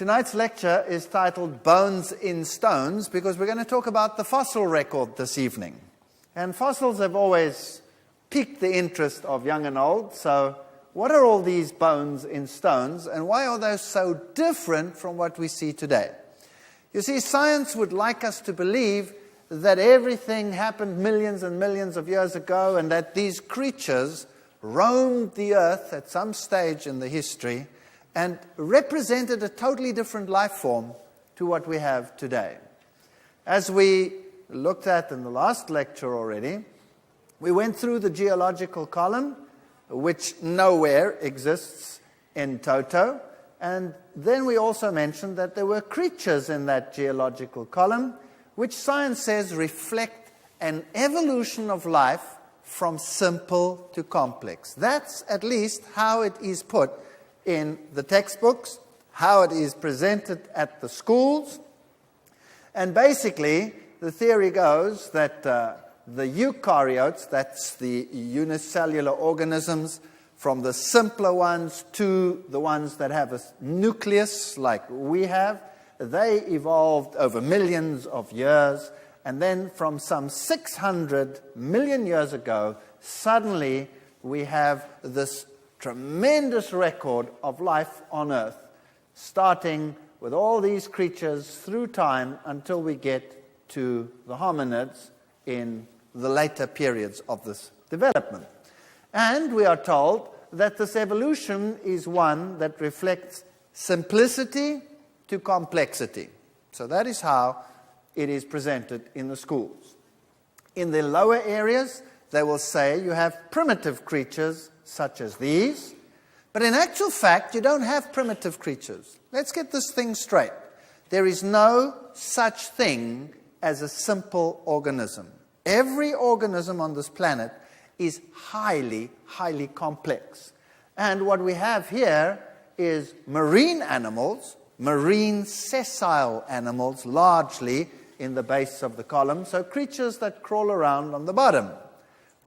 Tonight's lecture is titled Bones in Stones because we're going to talk about the fossil record this evening. And fossils have always piqued the interest of young and old, so what are all these bones in stones and why are they so different from what we see today? You see, science would like us to believe that everything happened millions and millions of years ago and that these creatures roamed the earth at some stage in the history and represented a totally different life form to what we have today. As we looked at in the last lecture already, we went through the geological column, which nowhere exists in toto, and then we also mentioned that there were creatures in that geological column, which science says reflect an evolution of life from simple to complex. That's at least how it is put in the textbooks, how it is presented at the schools. And basically, the theory goes that the eukaryotes, that's the unicellular organisms, from the simpler ones to the ones that have a nucleus like we have, they evolved over millions of years. And then from some 600 million years ago, suddenly we have this tremendous record of life on Earth, starting with all these creatures through time until we get to the hominids in the later periods of this development. And we are told that this evolution is one that reflects simplicity to complexity. So that is how it is presented in the schools. In the lower areas, they will say you have primitive creatures such as these, but in actual fact, you don't have primitive creatures. Let's get this thing straight. There is no such thing as a simple organism. Every organism on this planet is highly, highly complex. And what we have here is marine animals, marine sessile animals, largely in the base of the column, so creatures that crawl around on the bottom.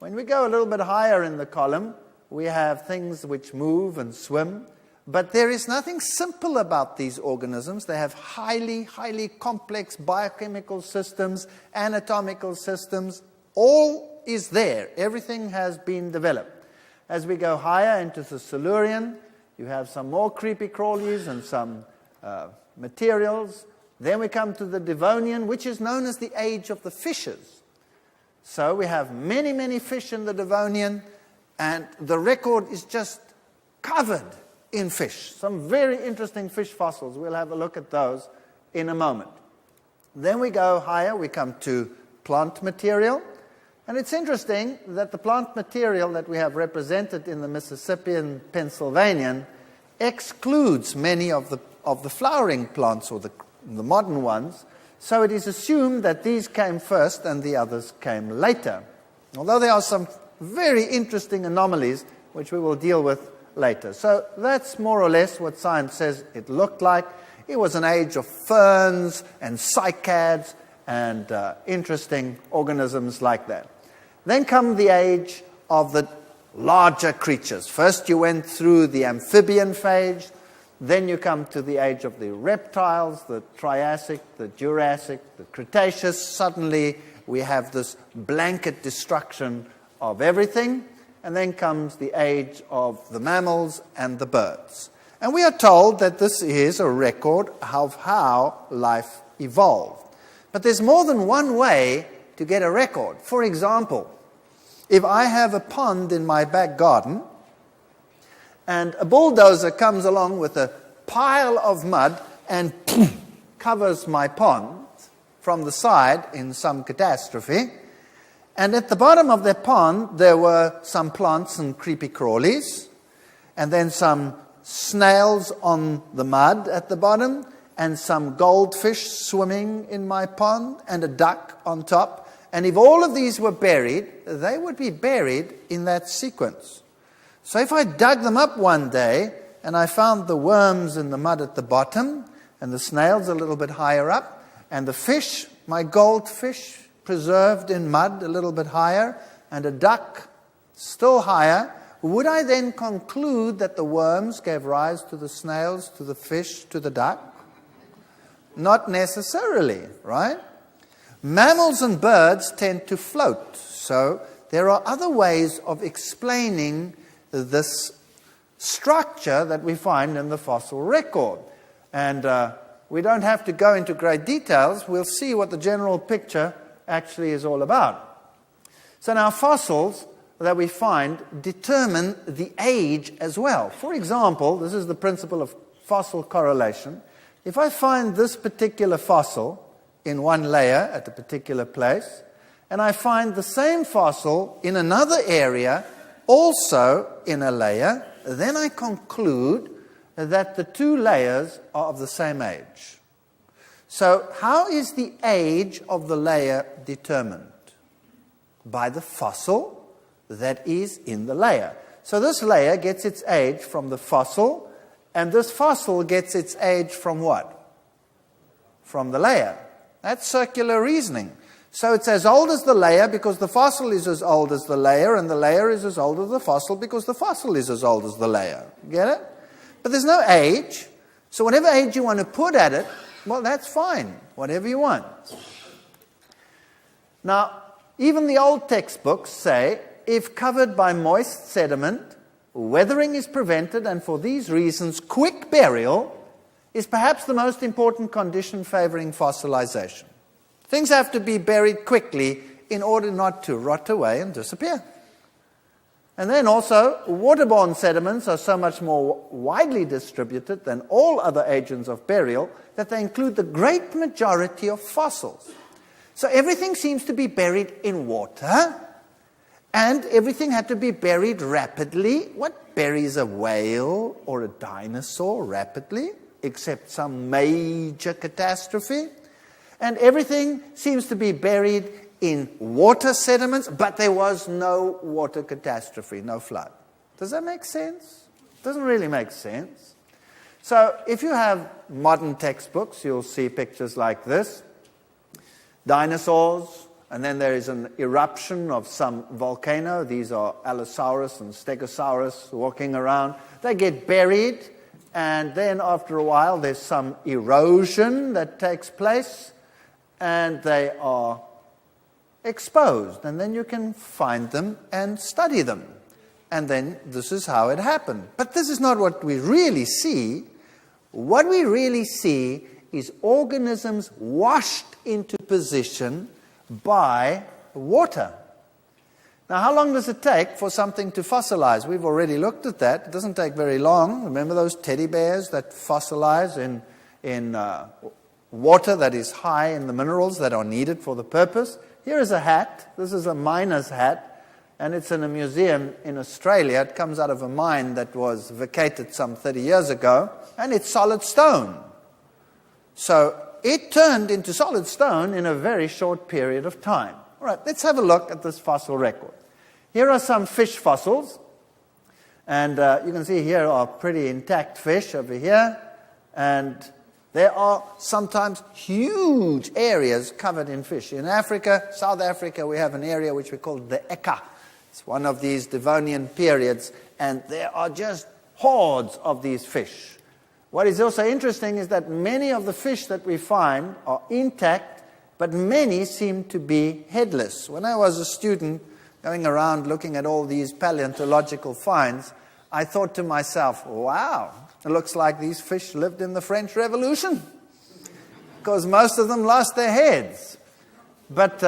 When we go a little bit higher in the column, we have things which move and swim, but there is nothing simple about these organisms. They have highly, highly complex biochemical systems, anatomical systems. All is there. Everything has been developed. As we go higher into the Silurian, you have some more creepy crawlies and some materials. Then we come to the Devonian, which is known as the age of the fishes. So we have many, many fish in the Devonian, and the record is just covered in fish. Some very interesting fish fossils. We'll have a look at those in a moment. Then we go higher, we come to plant material. And it's interesting that the plant material that we have represented in the Mississippian, Pennsylvanian, excludes many of the flowering plants, or the modern ones. So it is assumed that these came first and the others came later. Although there are some very interesting anomalies which we will deal with later. So that's more or less what science says it looked like. It was an age of ferns and cycads and interesting organisms like that. Then come the age of the larger creatures. First you went through the amphibian phase, then you come to the age of the reptiles, the Triassic, the Jurassic, the Cretaceous. Suddenly we have this blanket destruction of everything. And then comes the age of the mammals and the birds. And we are told that this is a record of how life evolved. But there's more than one way to get a record. For example, if I have a pond in my back garden, and a bulldozer comes along with a pile of mud and covers my pond from the side in some catastrophe, and at the bottom of that pond there were some plants and creepy crawlies, and then some snails on the mud at the bottom, and some goldfish swimming in my pond, and a duck on top. And if all of these were buried, they would be buried in that sequence. So if I dug them up one day and I found the worms in the mud at the bottom and the snails a little bit higher up and the fish, my goldfish, preserved in mud a little bit higher and a duck still higher, would I then conclude that the worms gave rise to the snails, to the fish, to the duck? Not necessarily, right? Mammals and birds tend to float. So there are other ways of explaining this structure that we find in the fossil record. And we don't have to go into great details. We'll see what the general picture actually is all about. So now fossils that we find determine the age as well. For example, this is the principle of fossil correlation. If I find this particular fossil in one layer at a particular place, and I find the same fossil in another area also in a layer, then I conclude that the two layers are of the same age. So how is the age of the layer determined? By the fossil that is in the layer. So this layer gets its age from the fossil, and this fossil gets its age from what? From the layer. That's circular reasoning. So it's as old as the layer because the fossil is as old as the layer, and the layer is as old as the fossil because the fossil is as old as the layer. Get it? But there's no age. So whatever age you want to put at it, well, that's fine. Whatever you want. Now, even the old textbooks say, if covered by moist sediment, weathering is prevented, and for these reasons, quick burial is perhaps the most important condition favoring fossilization. Things have to be buried quickly in order not to rot away and disappear. And then also, waterborne sediments are so much more widely distributed than all other agents of burial that they include the great majority of fossils. So everything seems to be buried in water, and everything had to be buried rapidly. What buries a whale or a dinosaur rapidly, except some major catastrophe? And everything seems to be buried in water sediments, but there was no water catastrophe, no flood. Does that make sense? It doesn't really make sense. So if you have modern textbooks, you'll see pictures like this. Dinosaurs, and then there is an eruption of some volcano. These are Allosaurus and Stegosaurus walking around. They get buried, and then after a while there's some erosion that takes place, and they are exposed, and then you can find them and study them. And then this is how it happened. But this is not what we really see. What we really see is organisms washed into position by water. Now, how long does it take for something to fossilize? We've already looked at that. It doesn't take very long. Remember those teddy bears that fossilize in water that is high in the minerals that are needed for the purpose? Here is a hat. This is a miner's hat, and it's in a museum in Australia. It comes out of a mine that was vacated some 30 years ago, and it's solid stone. So it turned into solid stone in a very short period of time. All right, let's have a look at this fossil record. Here are some fish fossils, and you can see here are pretty intact fish over here, and there are sometimes huge areas covered in fish. In Africa, South Africa, we have an area which we call the Eka. It's one of these Devonian periods, and there are just hordes of these fish. What is also interesting is that many of the fish that we find are intact, but many seem to be headless. When I was a student going around looking at all these paleontological finds, I thought to myself, wow, it looks like these fish lived in the French Revolution, because most of them lost their heads. But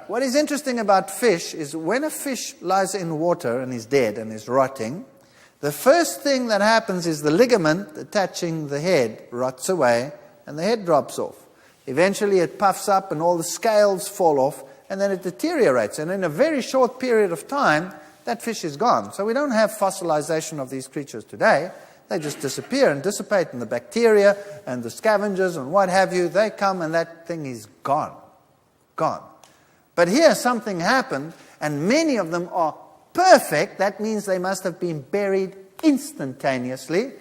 what is interesting about fish is when a fish lies in water and is dead and is rotting, the first thing that happens is the ligament attaching the head rots away and the head drops off. Eventually it puffs up and all the scales fall off, and then it deteriorates. And in a very short period of time, that fish is gone. So we don't have fossilization of these creatures today. They just disappear and dissipate, and the bacteria and the scavengers and what have you, they come and that thing is gone. Gone. But here something happened, and many of them are perfect. That means they must have been buried instantaneously.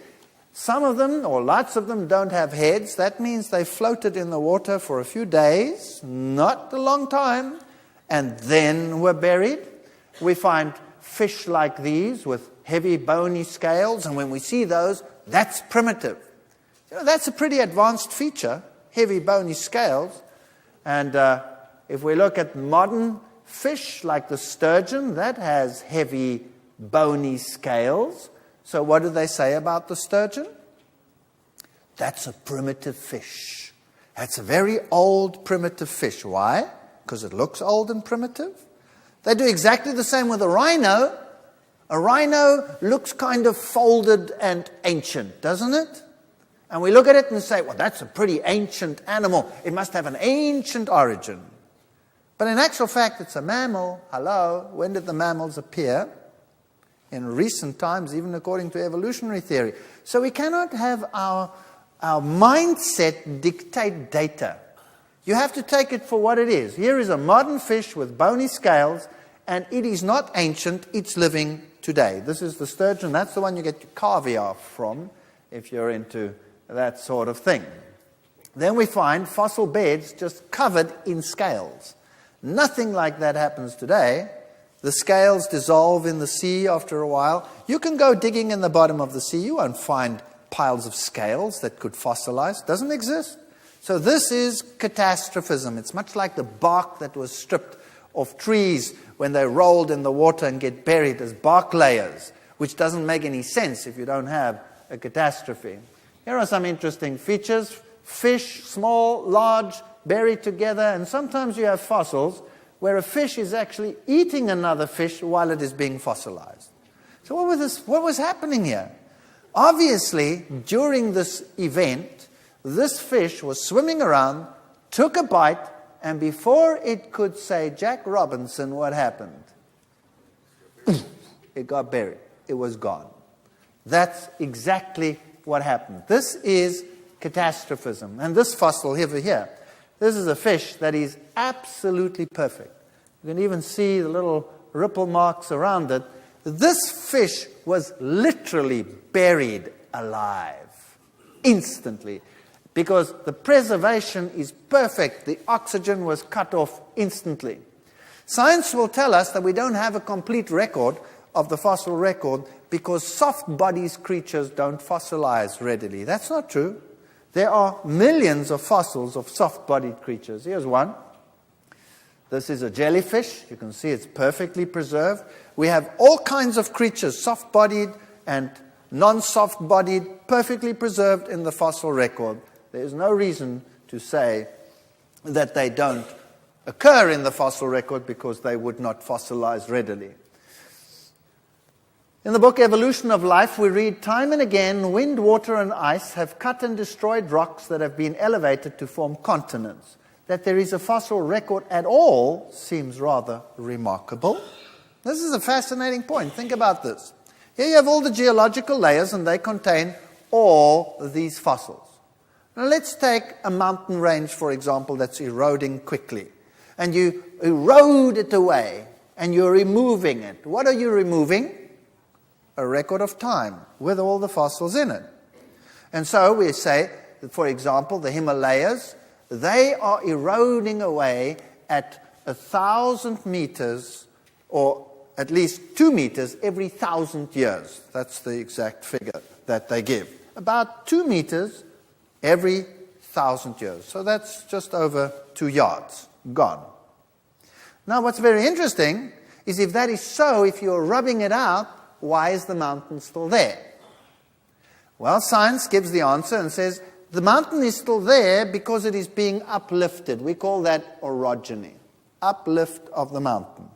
Some of them, or lots of them, don't have heads. That means they floated in the water for a few days, not a long time, and then were buried. We find fish like these with heavy bony scales, and when we see those, that's primitive. You know, that's a pretty advanced feature heavy bony scales. And if we look at modern fish like the sturgeon, that has heavy bony scales. So what do they say about the sturgeon? That's a primitive fish. That's a very old primitive fish. Why? Because it looks old and primitive. They do exactly the same with a rhino. A rhino looks kind of folded and ancient, doesn't it? And we look at it and say, well, that's a pretty ancient animal. It must have an ancient origin. But in actual fact, it's a mammal. Hello, when did the mammals appear? In recent times, even according to evolutionary theory. So we cannot have our mindset dictate data. You have to take it for what it is. Here is a modern fish with bony scales, and it is not ancient, it's living today. This is the sturgeon. That's the one you get your caviar from, if you're into that sort of thing. Then we find fossil beds just covered in scales. Nothing like that happens today. The scales dissolve in the sea after a while. You can go digging in the bottom of the sea. You won't find piles of scales that could fossilize. Doesn't exist. So this is catastrophism. It's much like the bark that was stripped off trees when they rolled in the water and get buried as bark layers, which doesn't make any sense if you don't have a catastrophe. Here are some interesting features. Fish, small, large, buried together, and sometimes you have fossils where a fish is actually eating another fish while it is being fossilized. So what was happening here? Obviously, during this event, this fish was swimming around, took a bite, and before it could say, Jack Robinson, what happened? It got buried. It was gone. That's exactly what happened. This is catastrophism. And this fossil over here, this is a fish that is absolutely perfect. You can even see the little ripple marks around it. This fish was literally buried alive, instantly, because the preservation is perfect. The oxygen was cut off instantly. Science will tell us that we don't have a complete record of the fossil record because soft-bodied creatures don't fossilize readily. That's not true. There are millions of fossils of soft-bodied creatures. Here's one. This is a jellyfish. You can see it's perfectly preserved. We have all kinds of creatures, soft-bodied and non-soft-bodied, perfectly preserved in the fossil record. There is no reason to say that they don't occur in the fossil record because they would not fossilize readily. In the book Evolution of Life, we read, time and again, wind, water, and ice have cut and destroyed rocks that have been elevated to form continents. That there is a fossil record at all seems rather remarkable. This is a fascinating point. Think about this. Here you have all the geological layers, and they contain all these fossils. Now let's take a mountain range, for example, that's eroding quickly. And you erode it away, and you're removing it. What are you removing? A record of time with all the fossils in it. And so we say, for example, the Himalayas, they are eroding away at 1,000 meters, or at least 2 meters every 1,000 years. That's the exact figure that they give. About 2 meters every 1,000 years. So that's just over 2 yards gone. Now what's very interesting is if that is so, if you're rubbing it out, why is the mountain still there? Well, science gives the answer and says the mountain is still there because it is being uplifted. We call that orogeny, uplift of the mountain.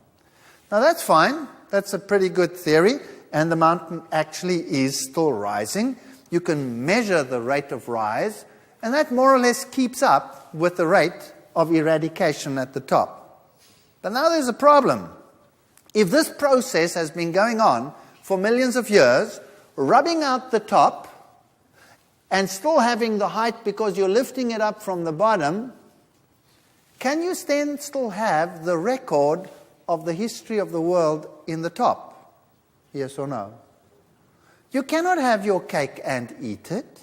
Now that's fine. That's a pretty good theory. And the mountain actually is still rising. You can measure the rate of rise, and that more or less keeps up with the rate of eradication at the top. But now there's a problem. If this process has been going on for millions of years, rubbing out the top and still having the height because you're lifting it up from the bottom, can you then still have the record of the history of the world in the top? Yes or no? You cannot have your cake and eat it.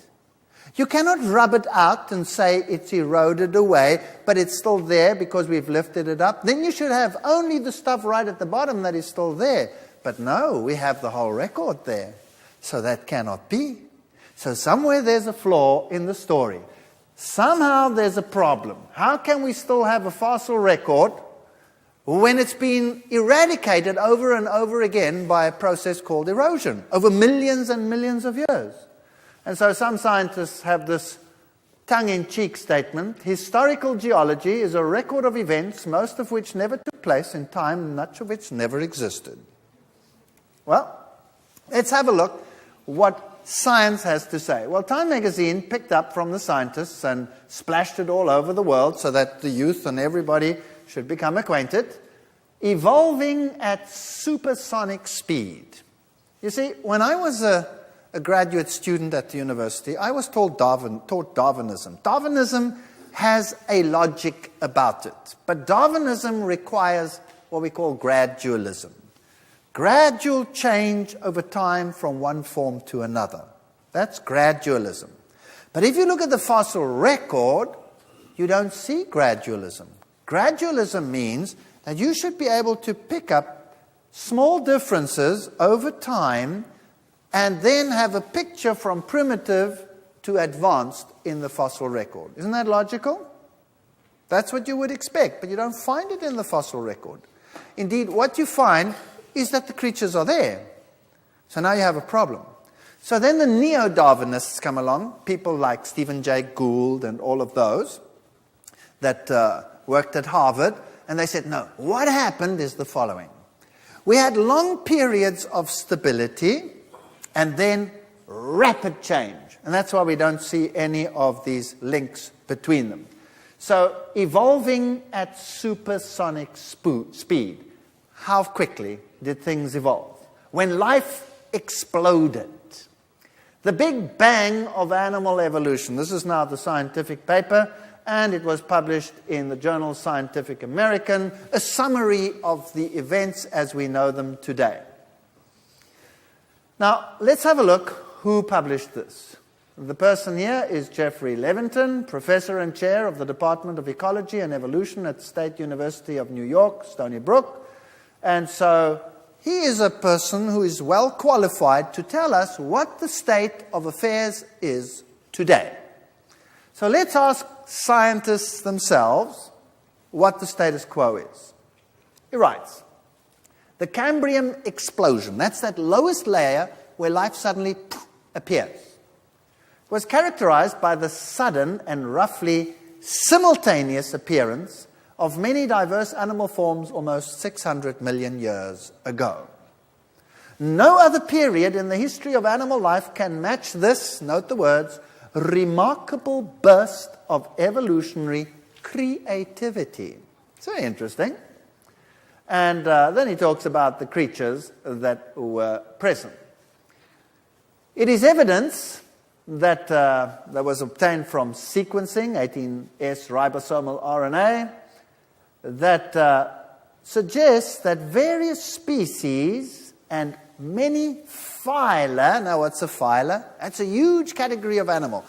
You cannot rub it out and say it's eroded away, but it's still there because we've lifted it up. Then you should have only the stuff right at the bottom that is still there. But no, we have the whole record there. So that cannot be. So somewhere there's a flaw in the story. somehow there's a problem. How can we still have a fossil record when it's been eradicated over and over again by a process called erosion over millions and millions of years? And so some scientists have this tongue-in-cheek statement: historical geology is a record of events, most of which never took place in time, much of which never existed. Well, let's have a look what science has to say. Well, Time magazine picked up from the scientists and splashed it all over the world so that the youth and everybody should become acquainted. Evolving at supersonic speed. You see, when I was a graduate student at the university, I was taught Darwinism. Darwinism has a logic about it, but Darwinism requires what we call gradualism. Gradual change over time from one form to another. That's gradualism. But if you look at the fossil record, you don't see gradualism. Gradualism means that you should be able to pick up small differences over time and then have a picture from primitive to advanced in the fossil record. Isn't that logical? That's what you would expect, but you don't find it in the fossil record. Indeed, what you find is that the creatures are there. So now you have a problem. So then the neo-Darwinists come along, people like Stephen Jay Gould and all of those that worked at Harvard, and they said, no, what happened is the following. We had long periods of stability and then rapid change. And that's why we don't see any of these links between them. So evolving at supersonic speed. How quickly did things evolve? When life exploded. The Big Bang of animal evolution. This is now the scientific paper, and it was published in the journal Scientific American, a summary of the events as we know them today. Now, let's have a look who published this. The person here is Jeffrey Levinton, professor and chair of the Department of Ecology and Evolution at State University of New York, Stony Brook. And so he is a person who is well qualified to tell us what the state of affairs is today. So let's ask scientists themselves what the status quo is. He writes, the Cambrian explosion, that's that lowest layer where life suddenly appears, was characterized by the sudden and roughly simultaneous appearance of many diverse animal forms almost 600 million years ago. No other period in the history of animal life can match this, note the words, remarkable burst of evolutionary creativity. It's very interesting. And then he talks about the creatures that were present. It is evidence that was obtained from sequencing, 18S ribosomal RNA, that suggests that various species and many phyla, now what's a phyla? That's a huge category of animal.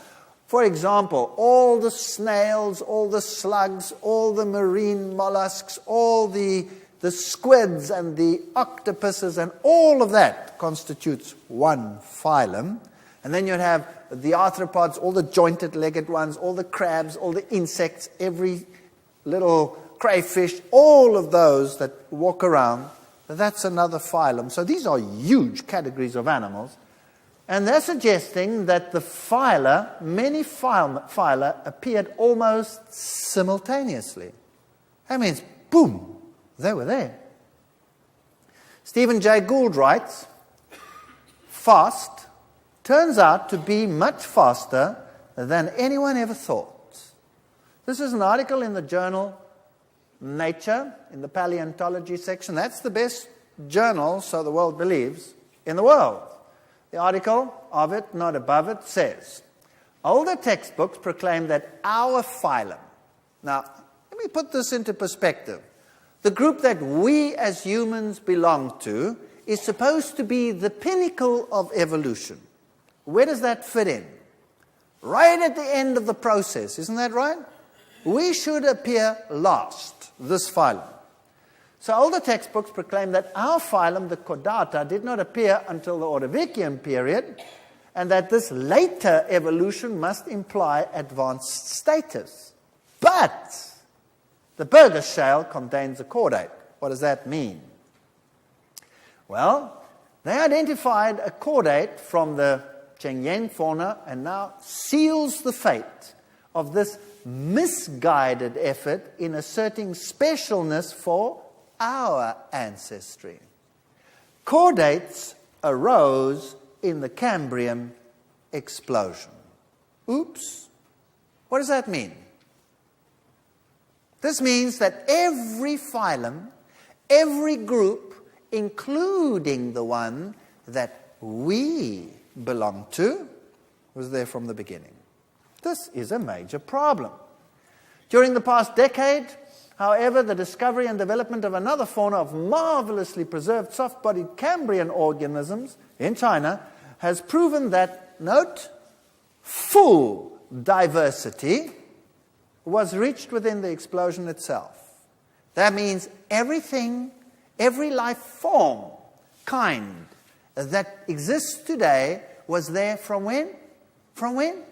For example, all the snails, all the slugs, all the marine mollusks, all the squids and the octopuses, and all of that constitutes one phylum. And then you'd have the arthropods, all the jointed-legged ones, all the crabs, all the insects, every little crayfish, all of those that walk around. That's another phylum. So these are huge categories of animals. And they're suggesting that the phyla, many phyla, appeared almost simultaneously. That means, boom, they were there. Stephen Jay Gould writes, fast turns out to be much faster than anyone ever thought. This is an article in the journal Nature, in the paleontology section. That's the best journal, so the world believes, in the world. The article of it, not above it, says, older textbooks proclaim that our phylum, now let me put this into perspective. The group that we as humans belong to is supposed to be the pinnacle of evolution. Where does that fit in? Right at the end of the process, isn't that right? We should appear last, this phylum. So older textbooks proclaim that our phylum, the Chordata, did not appear until the Ordovician period, and that this later evolution must imply advanced status. But the Burgess shale contains a chordate. What does that mean? Well, they identified a chordate from the Chengyen fauna and now seals the fate of this misguided effort in asserting specialness for our ancestry. Chordates arose in the Cambrian explosion. Oops. What does that mean? This means that every phylum, every group, including the one that we belong to, was there from the beginning. This is a major problem. During the past decade, however, the discovery and development of another fauna of marvelously preserved soft-bodied Cambrian organisms in China has proven that, note, full diversity was reached within the explosion itself. That means everything, every life form, kind, that exists today was there from when? From when?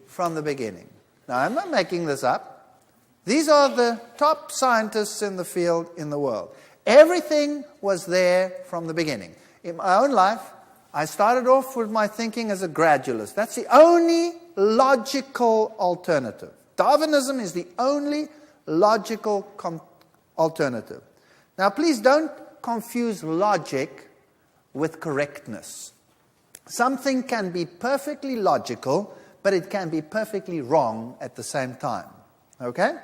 From the beginning. Now, I'm not making this up. These are the top scientists in the field in the world. Everything was there from the beginning. In my own life, I started off with my thinking as a gradualist. That's the only logical alternative. Darwinism is the only logical alternative. Now, please don't confuse logic with correctness. Something can be perfectly logical, but it can be perfectly wrong at the same time. Okay?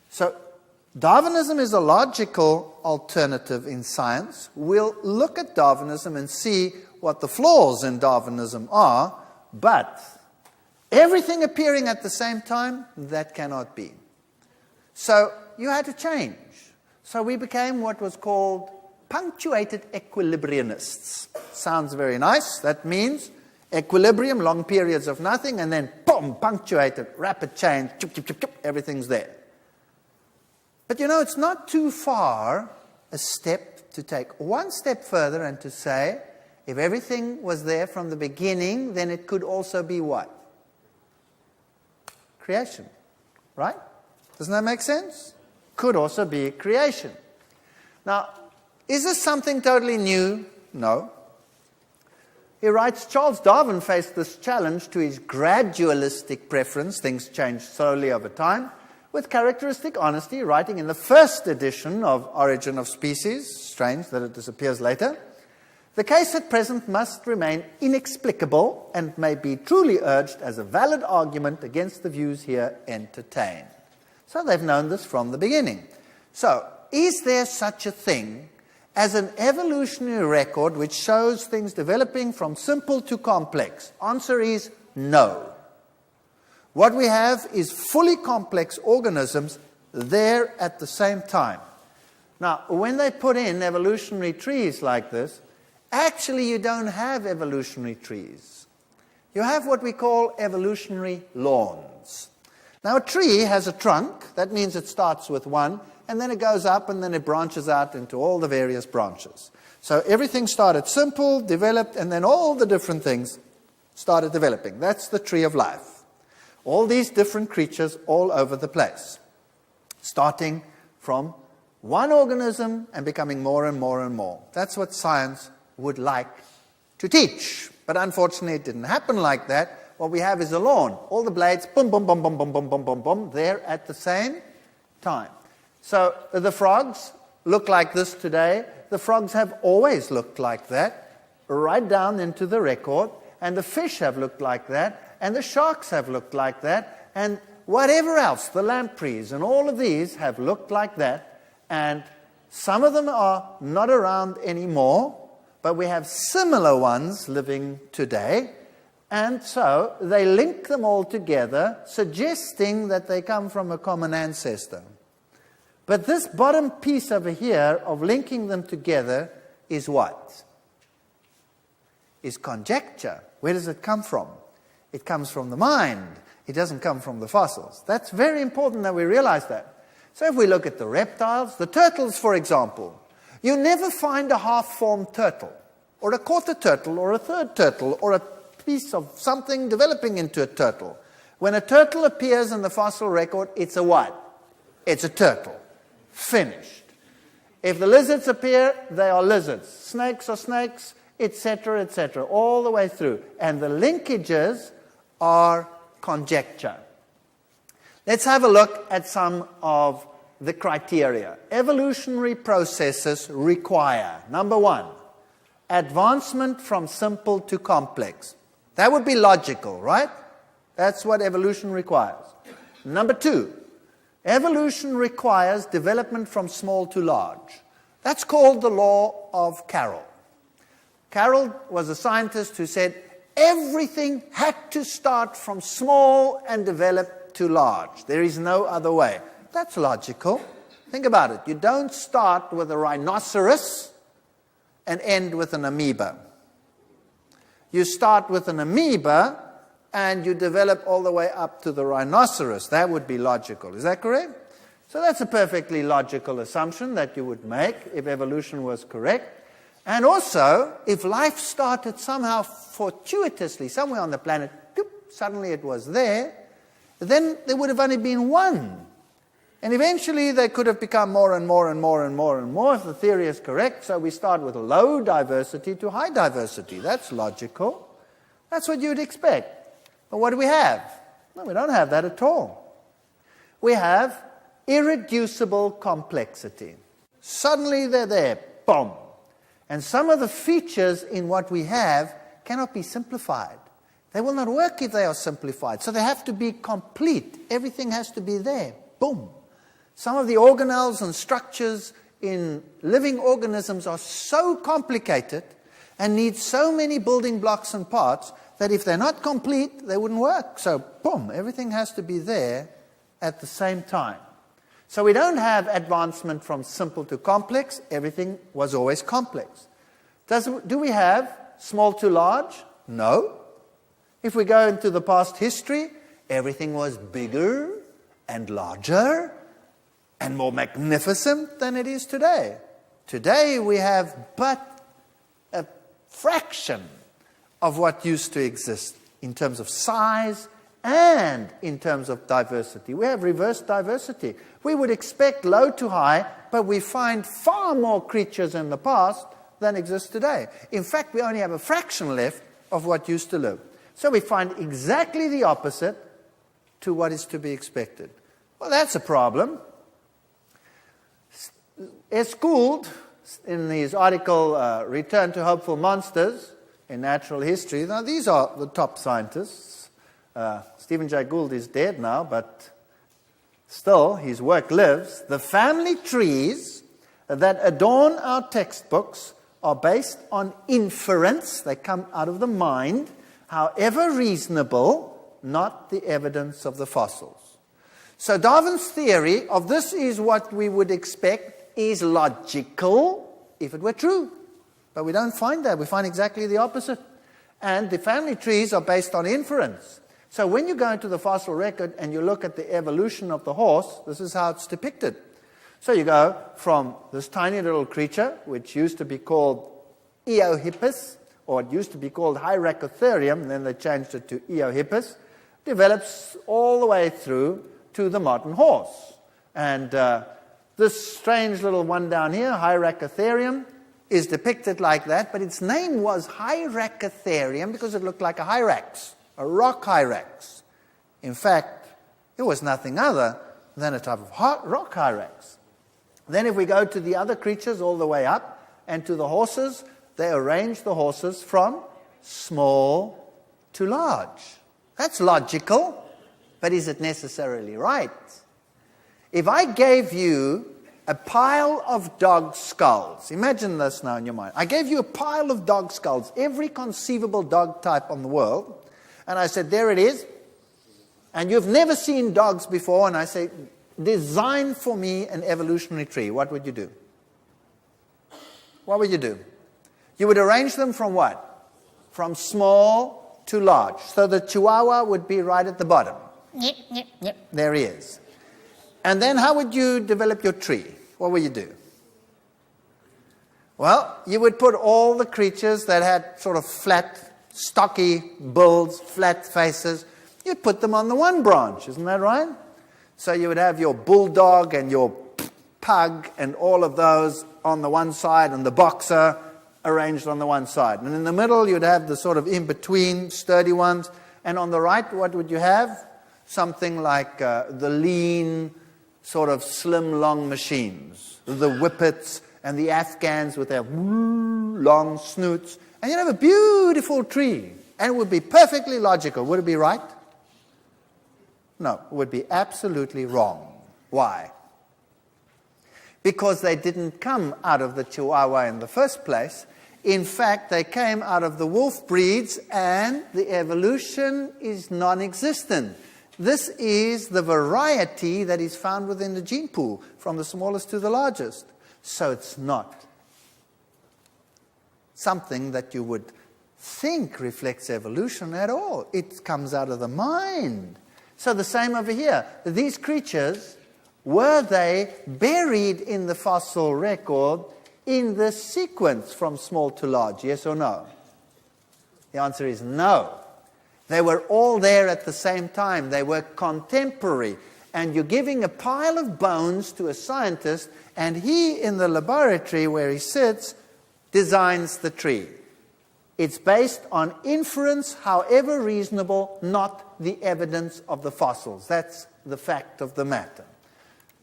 So, Darwinism is a logical alternative in science. We'll look at Darwinism and see what the flaws in Darwinism are, but everything appearing at the same time, that cannot be. So, you had to change. So we became what was called punctuated equilibrianists. Sounds very nice. That means equilibrium, long periods of nothing, and then, boom, punctuated, rapid change, chup, chup, chup, chup, everything's there. But you know, it's not too far a step to take one step further and to say, if everything was there from the beginning, then it could also be what? Creation. Right? Doesn't that make sense? Could also be creation. Now, is this something totally new? No. He writes, Charles Darwin faced this challenge to his gradualistic preference, things change slowly over time, with characteristic honesty, writing in the first edition of Origin of Species, strange that it disappears later, the case at present must remain inexplicable and may be truly urged as a valid argument against the views here entertained. So they've known this from the beginning. So, is there such a thing as an evolutionary record which shows things developing from simple to complex? Answer is no. What we have is fully complex organisms there at the same time. Now, when they put in evolutionary trees like this, actually you don't have evolutionary trees. You have what we call evolutionary lawns. Now, a tree has a trunk. That means it starts with one, and then it goes up, and then it branches out into all the various branches. So everything started simple, developed, and then all the different things started developing. That's the tree of life. All these different creatures all over the place, starting from one organism and becoming more and more and more. That's what science would like to teach. But unfortunately, it didn't happen like that. What we have is a lawn. All the blades, boom, boom, boom, boom, boom, boom, boom, boom, boom, there at the same time. So the frogs look like this today. The frogs have always looked like that, right down into the record. And the fish have looked like that. And the sharks have looked like that. And whatever else, the lampreys and all of these have looked like that. And some of them are not around anymore, but we have similar ones living today. And so they link them all together, suggesting that they come from a common ancestor. But this bottom piece over here of linking them together is what? Is conjecture. Where does it come from? It comes from the mind. It doesn't come from the fossils. That's very important that we realize that. So if we look at the reptiles, the turtles, for example, you never find a half-formed turtle, or a quarter turtle, or a third turtle, or a piece of something developing into a turtle. When a turtle appears in the fossil record, it's a what? It's a turtle. Finished. If the lizards appear, they are lizards. Snakes are snakes, etc., etc., all the way through. And the linkages are conjecture. Let's have a look at some of the criteria. Evolutionary processes require, number one, advancement from simple to complex. That would be logical, right? That's what evolution requires. Number two, evolution requires development from small to large. That's called the law of Carroll. Carroll was a scientist who said everything had to start from small and develop to large. There is no other way. That's logical. Think about it. You don't start with a rhinoceros and end with an amoeba. You start with an amoeba and you develop all the way up to the rhinoceros. That would be logical. Is that correct? So that's a perfectly logical assumption that you would make if evolution was correct. And also, if life started somehow fortuitously, somewhere on the planet, suddenly it was there, then there would have only been one. And eventually they could have become more and more and more and more and more, if the theory is correct. So we start with low diversity to high diversity. That's logical. That's what you'd expect. But what do we have? No, we don't have that at all. We have irreducible complexity. Suddenly they're there. Boom. And some of the features in what we have cannot be simplified. They will not work if they are simplified. So they have to be complete. Everything has to be there. Boom. Some of the organelles and structures in living organisms are so complicated and need so many building blocks and parts that if they're not complete, they wouldn't work. So, boom, everything has to be there at the same time. So we don't have advancement from simple to complex. Everything was always complex. Do we have small to large? No. If we go into the past history, everything was bigger and larger and more magnificent than it is today. Today we have but a fraction of what used to exist in terms of size and in terms of diversity. We have reverse diversity. We would expect low to high, but we find far more creatures in the past than exist today. In fact, we only have a fraction left of what used to live. So we find exactly the opposite to what is to be expected. Well, that's a problem. S. Gould, in his article, Return to Hopeful Monsters in Natural History, now these are the top scientists. Stephen Jay Gould is dead now, but still, his work lives. The family trees that adorn our textbooks are based on inference. They come out of the mind, however reasonable, not the evidence of the fossils. So Darwin's theory of this is what we would expect is logical if it were true. But we don't find that. We find exactly the opposite. And the family trees are based on inference. So when you go into the fossil record and you look at the evolution of the horse, this is how it's depicted. So you go from this tiny little creature, which used to be called Eohippus, or it used to be called Hyracotherium, and then they changed it to Eohippus, develops all the way through to the modern horse. And this strange little one down here, Hyracotherium, is depicted like that, but its name was Hyracotherium because it looked like a hyrax, a rock hyrax. In fact, it was nothing other than a type of rock hyrax. Then if we go to the other creatures all the way up, and to the horses, they arrange the horses from small to large. That's logical, but is it necessarily right? If I gave you a pile of dog skulls, imagine this now in your mind. I gave you a pile of dog skulls, every conceivable dog type on the world, and I said, there it is, and you've never seen dogs before, and I say, design for me an evolutionary tree. What would you do? What would you do? You would arrange them from what? From small to large. So the Chihuahua would be right at the bottom. There he is. And then how would you develop your tree? What would you do? Well, you would put all the creatures that had sort of flat stocky bulls, flat faces, you put them on the one branch, isn't that right? So you would have your bulldog and your pug and all of those on the one side and the boxer arranged on the one side. And in the middle you'd have the sort of in-between sturdy ones. And on the right, what would you have? Something like the lean, sort of slim, long machines. The whippets and the Afghans with their long snoots. And you'd have a beautiful tree. And it would be perfectly logical. Would it be right? No, it would be absolutely wrong. Why? Because they didn't come out of the Chihuahua in the first place. In fact, they came out of the wolf breeds, and the evolution is non-existent. This is the variety that is found within the gene pool, from the smallest to the largest. So it's not something that you would think reflects evolution at all. It comes out of the mind. So the same over here. These creatures, were they buried in the fossil record in this sequence from small to large? Yes or no? The answer is no. They were all there at the same time. They were contemporary. And you're giving a pile of bones to a scientist, and he, in the laboratory where he sits, designs the tree. It's based on inference, however reasonable, not the evidence of the fossils. That's the fact of the matter.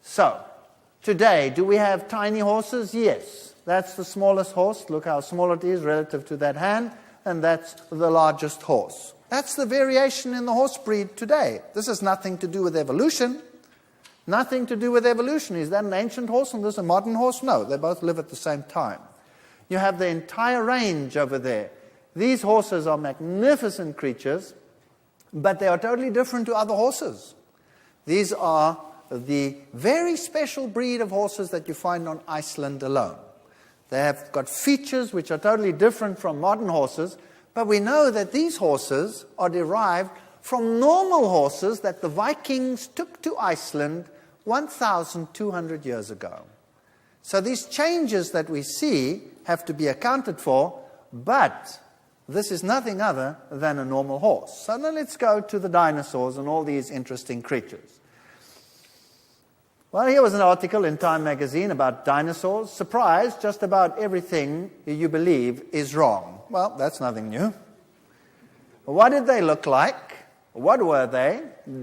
So, today, do we have tiny horses? Yes. That's the smallest horse. Look how small it is relative to that hand. And that's the largest horse. That's the variation in the horse breed today. This has nothing to do with evolution. Nothing to do with evolution. Is that an ancient horse and this a modern horse? No, they both live at the same time. You have the entire range over there. These horses are magnificent creatures, but they are totally different to other horses. These are the very special breed of horses that you find on Iceland alone. They have got features which are totally different from modern horses, but we know that these horses are derived from normal horses that the Vikings took to Iceland 1,200 years ago. So these changes that we see have to be accounted for, but this is nothing other than a normal horse. So now let's go to the dinosaurs and all these interesting creatures. Well, here was an article in Time magazine about dinosaurs. Surprise, just about everything you believe is wrong. Well, that's nothing new. What did they look like? What were they?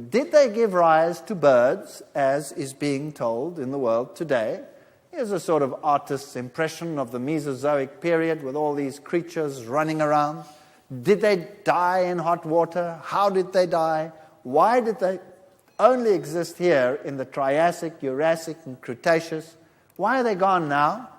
Did they give rise to birds, as is being told in the world today? Here's a sort of artist's impression of the Mesozoic period with all these creatures running around. Did they die in hot water? How did they die? Why did they only exist here in the Triassic, Jurassic, and Cretaceous? Why are they gone now?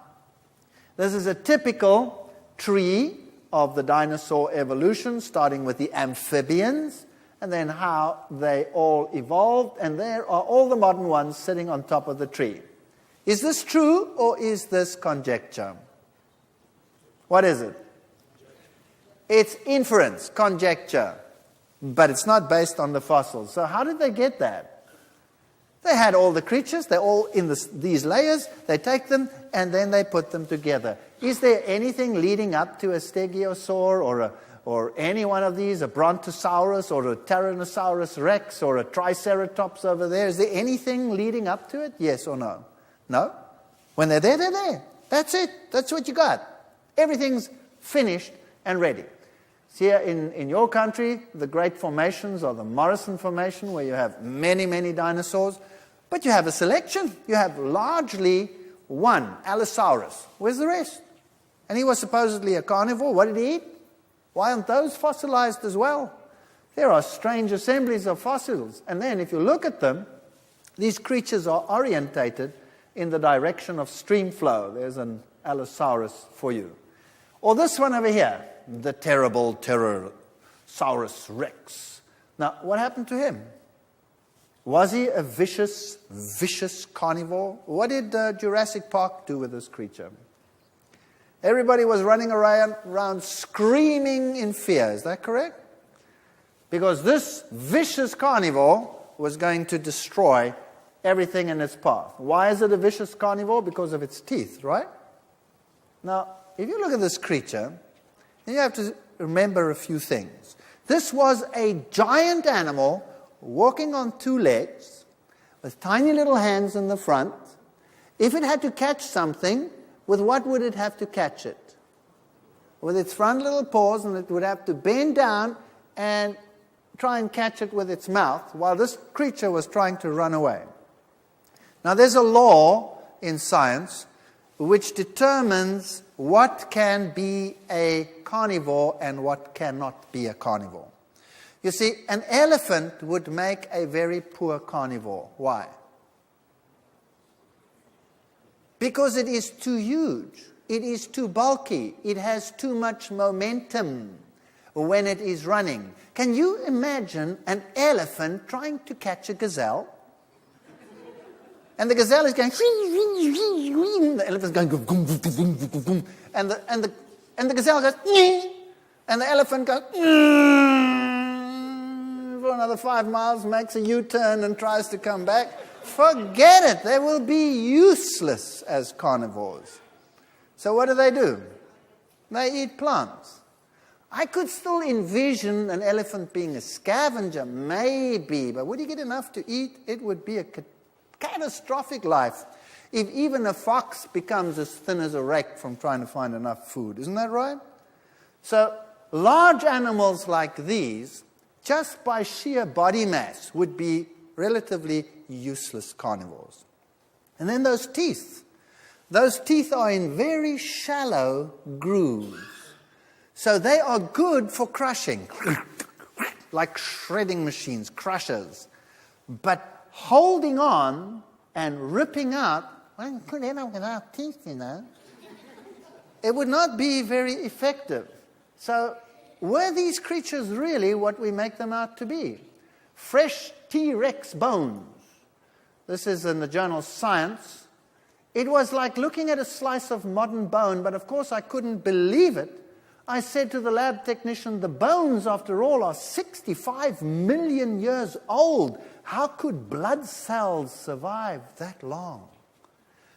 This is a typical tree of the dinosaur evolution, starting with the amphibians, and then how they all evolved, and there are all the modern ones sitting on top of the tree. Is this true, or is this conjecture? What is it? It's inference, conjecture, but it's not based on the fossils. So how did they get that? They had all the creatures, they're all in these layers, they take them, and then they put them together. Is there anything leading up to a stegosaur or any one of these, a brontosaurus or a tyrannosaurus rex or a triceratops over there? Is there anything leading up to it? Yes or no? No? When they're there, they're there. That's it. That's what you got. Everything's finished and ready. So here in your country, the great formations are the Morrison Formation, where you have many, many dinosaurs. But you have a selection. You have largely one, Allosaurus. Where's the rest? And he was supposedly a carnivore. What did he eat? Why aren't those fossilized as well? There are strange assemblies of fossils. And then if you look at them, these creatures are orientated in the direction of stream flow. There's an Allosaurus for you. Or this one over here, the terrible Tyrannosaurus rex. Now, what happened to him? Was he a vicious carnivore? What did Jurassic Park do with this creature? Everybody was running around screaming in fear. Is that correct? Because this vicious carnivore was going to destroy everything in its path. Why is it a vicious carnivore? Because of its teeth, right? Now, if you look at this creature, you have to remember a few things. This was a giant animal walking on two legs with tiny little hands in the front. If it had to catch something, with what would it have to catch it? With its front little paws, and it would have to bend down and try and catch it with its mouth while this creature was trying to run away. Now there's a law in science which determines what can be a carnivore and what cannot be a carnivore. You see, an elephant would make a very poor carnivore. Why? Because it is too huge. It is too bulky. It has too much momentum when it is running. Can you imagine an elephant trying to catch a gazelle? And the gazelle is going, the elephant's going, and the gazelle goes, and the elephant goes, for another 5 miles, makes a U-turn and tries to come back. Forget it. They will be useless as carnivores. So what do? They eat plants. I could still envision an elephant being a scavenger, maybe, but would he get enough to eat? It would be a catastrophic life if even a fox becomes as thin as a rake from trying to find enough food. Isn't that right? So large animals like these, just by sheer body mass, would be relatively useless carnivores. And then those teeth. Those teeth are in very shallow grooves. So they are good for crushing, like shredding machines, crushers. But holding on and ripping out, well, could end up without teeth, you know. It would not be very effective. So were these creatures really what we make them out to be? Fresh T-Rex bones. This is in the journal Science. It was like looking at a slice of modern bone, but of course I couldn't believe it. I said to the lab technician, the bones, after all, are 65 million years old. How could blood cells survive that long?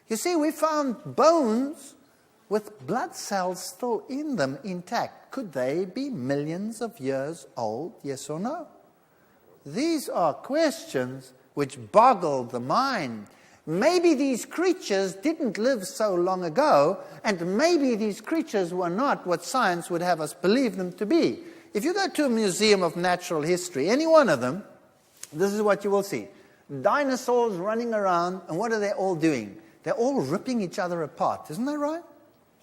You see, we found bones with blood cells still in them intact. Could they be millions of years old, yes or no? These are questions which boggle the mind. Maybe these creatures didn't live so long ago, and maybe these creatures were not what science would have us believe them to be. If you go to a museum of natural history, any one of them, this is what you will see. Dinosaurs running around, and what are they all doing? They're all ripping each other apart. Isn't that right?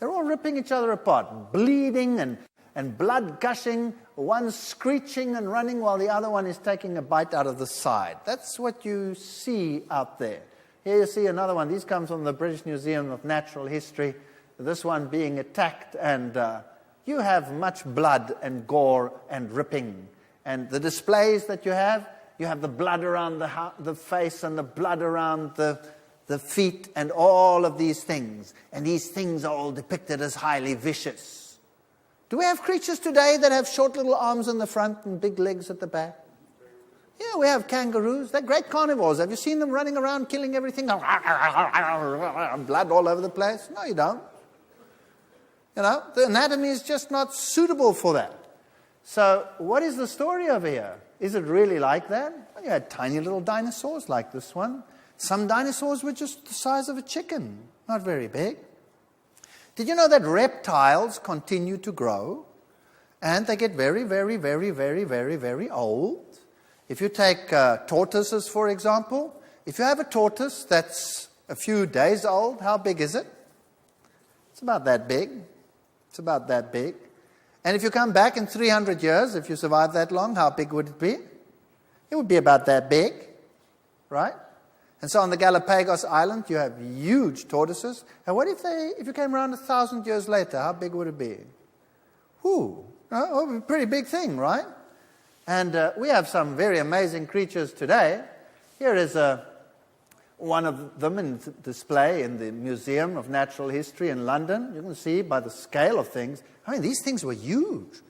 They're all ripping each other apart, bleeding and blood gushing, one screeching and running while the other one is taking a bite out of the side. That's what you see out there. Here you see another one. These come from the British Museum of Natural History. This one being attacked, and you have much blood and gore and ripping. And the displays that you have the blood around the face and the blood around the feet and all of these things. And these things are all depicted as highly vicious. Do we have creatures today that have short little arms in the front and big legs at the back? Yeah, we have kangaroos. They're great carnivores. Have you seen them running around killing everything? Blood all over the place? No, you don't. You know, the anatomy is just not suitable for that. So what is the story over here? Is it really like that? Well, you had tiny little dinosaurs like this one. Some dinosaurs were just the size of a chicken, not very big. Did you know that reptiles continue to grow? And they get very, very, very, very, very, very old. If you take tortoises, for example, if you have a tortoise that's a few days old, how big is it? It's about that big. It's about that big. And if you come back in 300 years, if you survive that long, how big would it be? It would be about that big, right? And so on the Galapagos Island, you have huge tortoises. And what if you came around 1,000 years later, how big would it be? Whew, it would be a pretty big thing, right? And we have some very amazing creatures today. Here is one of them in display in the Museum of Natural History in London. You can see by the scale of things. I mean, these things were huge.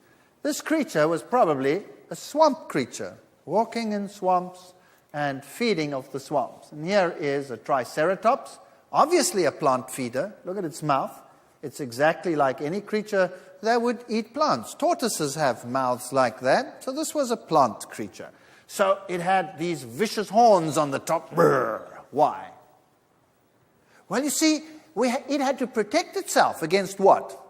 This creature was probably a swamp creature, walking in swamps and feeding off the swamps. And here is a Triceratops, obviously a plant feeder. Look at its mouth. It's exactly like any creature that would eat plants. Tortoises have mouths like that, so this was a plant creature. So it had these vicious horns on the top. Brrr. Why? Well, you see, it had to protect itself against what?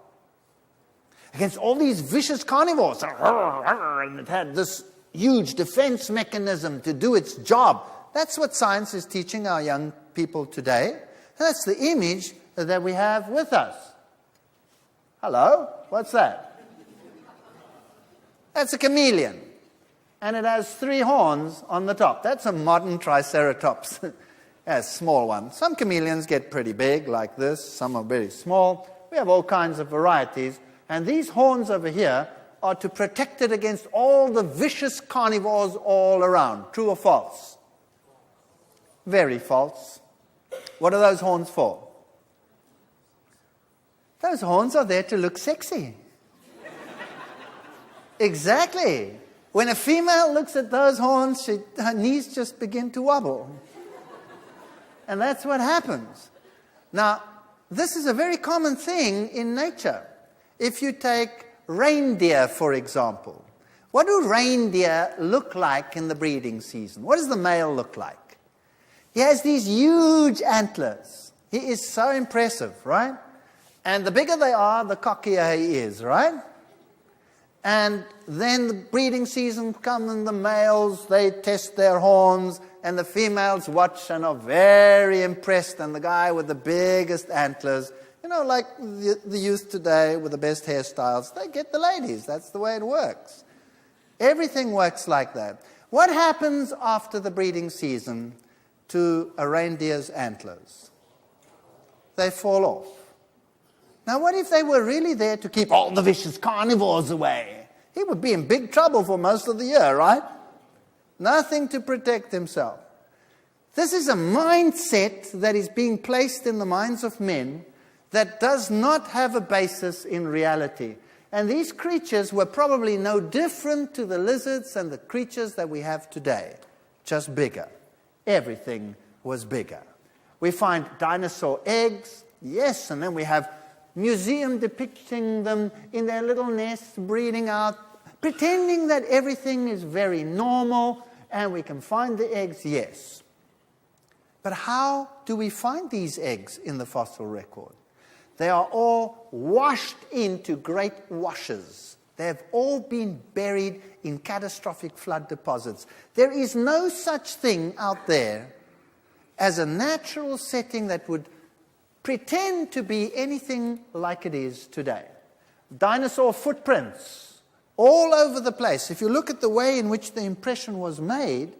Against all these vicious carnivores. And it had this huge defense mechanism to do its job. That's what science is teaching our young people today. That's the image that we have with us. Hello? What's that? That's a chameleon. And it has 3 horns on the top. That's a modern triceratops. A small one. Some chameleons get pretty big, like this. Some are very small. We have all kinds of varieties. And these horns over here are to protect it against all the vicious carnivores all around. True or false? Very false. What are those horns for? Those horns are there to look sexy. Exactly. When a female looks at those horns, her knees just begin to wobble. And that's what happens. Now, this is a very common thing in nature. If you take reindeer, for example, what do reindeer look like in the breeding season? What does the male look like? He has these huge antlers. He is so impressive, right? And the bigger they are, the cockier he is, right? And then the breeding season comes and the males, they test their horns, and the females watch and are very impressed. And the guy with the biggest antlers, like the youth today with the best hairstyles, they get the ladies. That's the way it works. Everything works like that. What happens after the breeding season to a reindeer's antlers? They fall off. Now, what if they were really there to keep all the vicious carnivores away? He would be in big trouble for most of the year, right? Nothing to protect himself. This is a mindset that is being placed in the minds of men that does not have a basis in reality. And these creatures were probably no different to the lizards and the creatures that we have today, just bigger. Everything was bigger. We find dinosaur eggs, yes, and then we have museum depicting them in their little nests, breeding out, pretending that everything is very normal, and we can find the eggs, yes. But how do we find these eggs in the fossil record? They are all washed into great washes. They have all been buried in catastrophic flood deposits. There is no such thing out there as a natural setting that would pretend to be anything like it is today. Dinosaur footprints all over the place. If you look at the way in which the impression was made,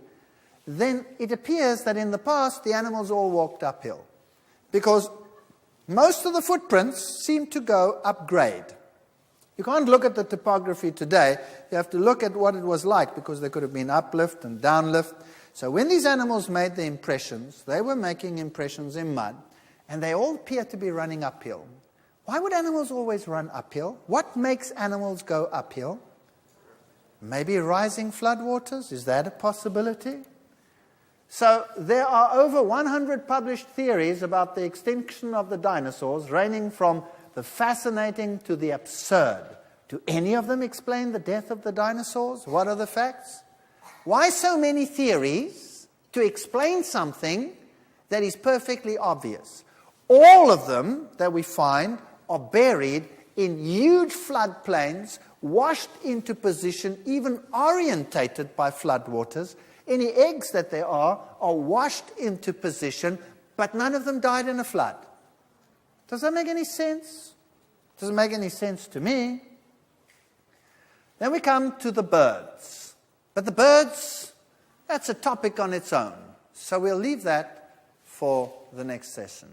then it appears that in the past the animals all walked uphill, because most of the footprints seem to go upgrade. You can't look at the topography today. You have to look at what it was like, because there could have been uplift and downlift. So when these animals made the impressions, they were making impressions in mud, and they all appear to be running uphill. Why would animals always run uphill? What makes animals go uphill? Maybe rising floodwaters? Is that a possibility? So there are over 100 published theories about the extinction of the dinosaurs, ranging from the fascinating to the absurd. Do any of them explain the death of the dinosaurs? What are the facts? Why so many theories to explain something that is perfectly obvious? All of them that we find are buried in huge floodplains, washed into position, even orientated by floodwaters. Any eggs that there are washed into position, but none of them died in a flood. Does that make any sense? Doesn't make any sense to me. Then we come to the birds. But the birds, that's a topic on its own. So we'll leave that for the next session.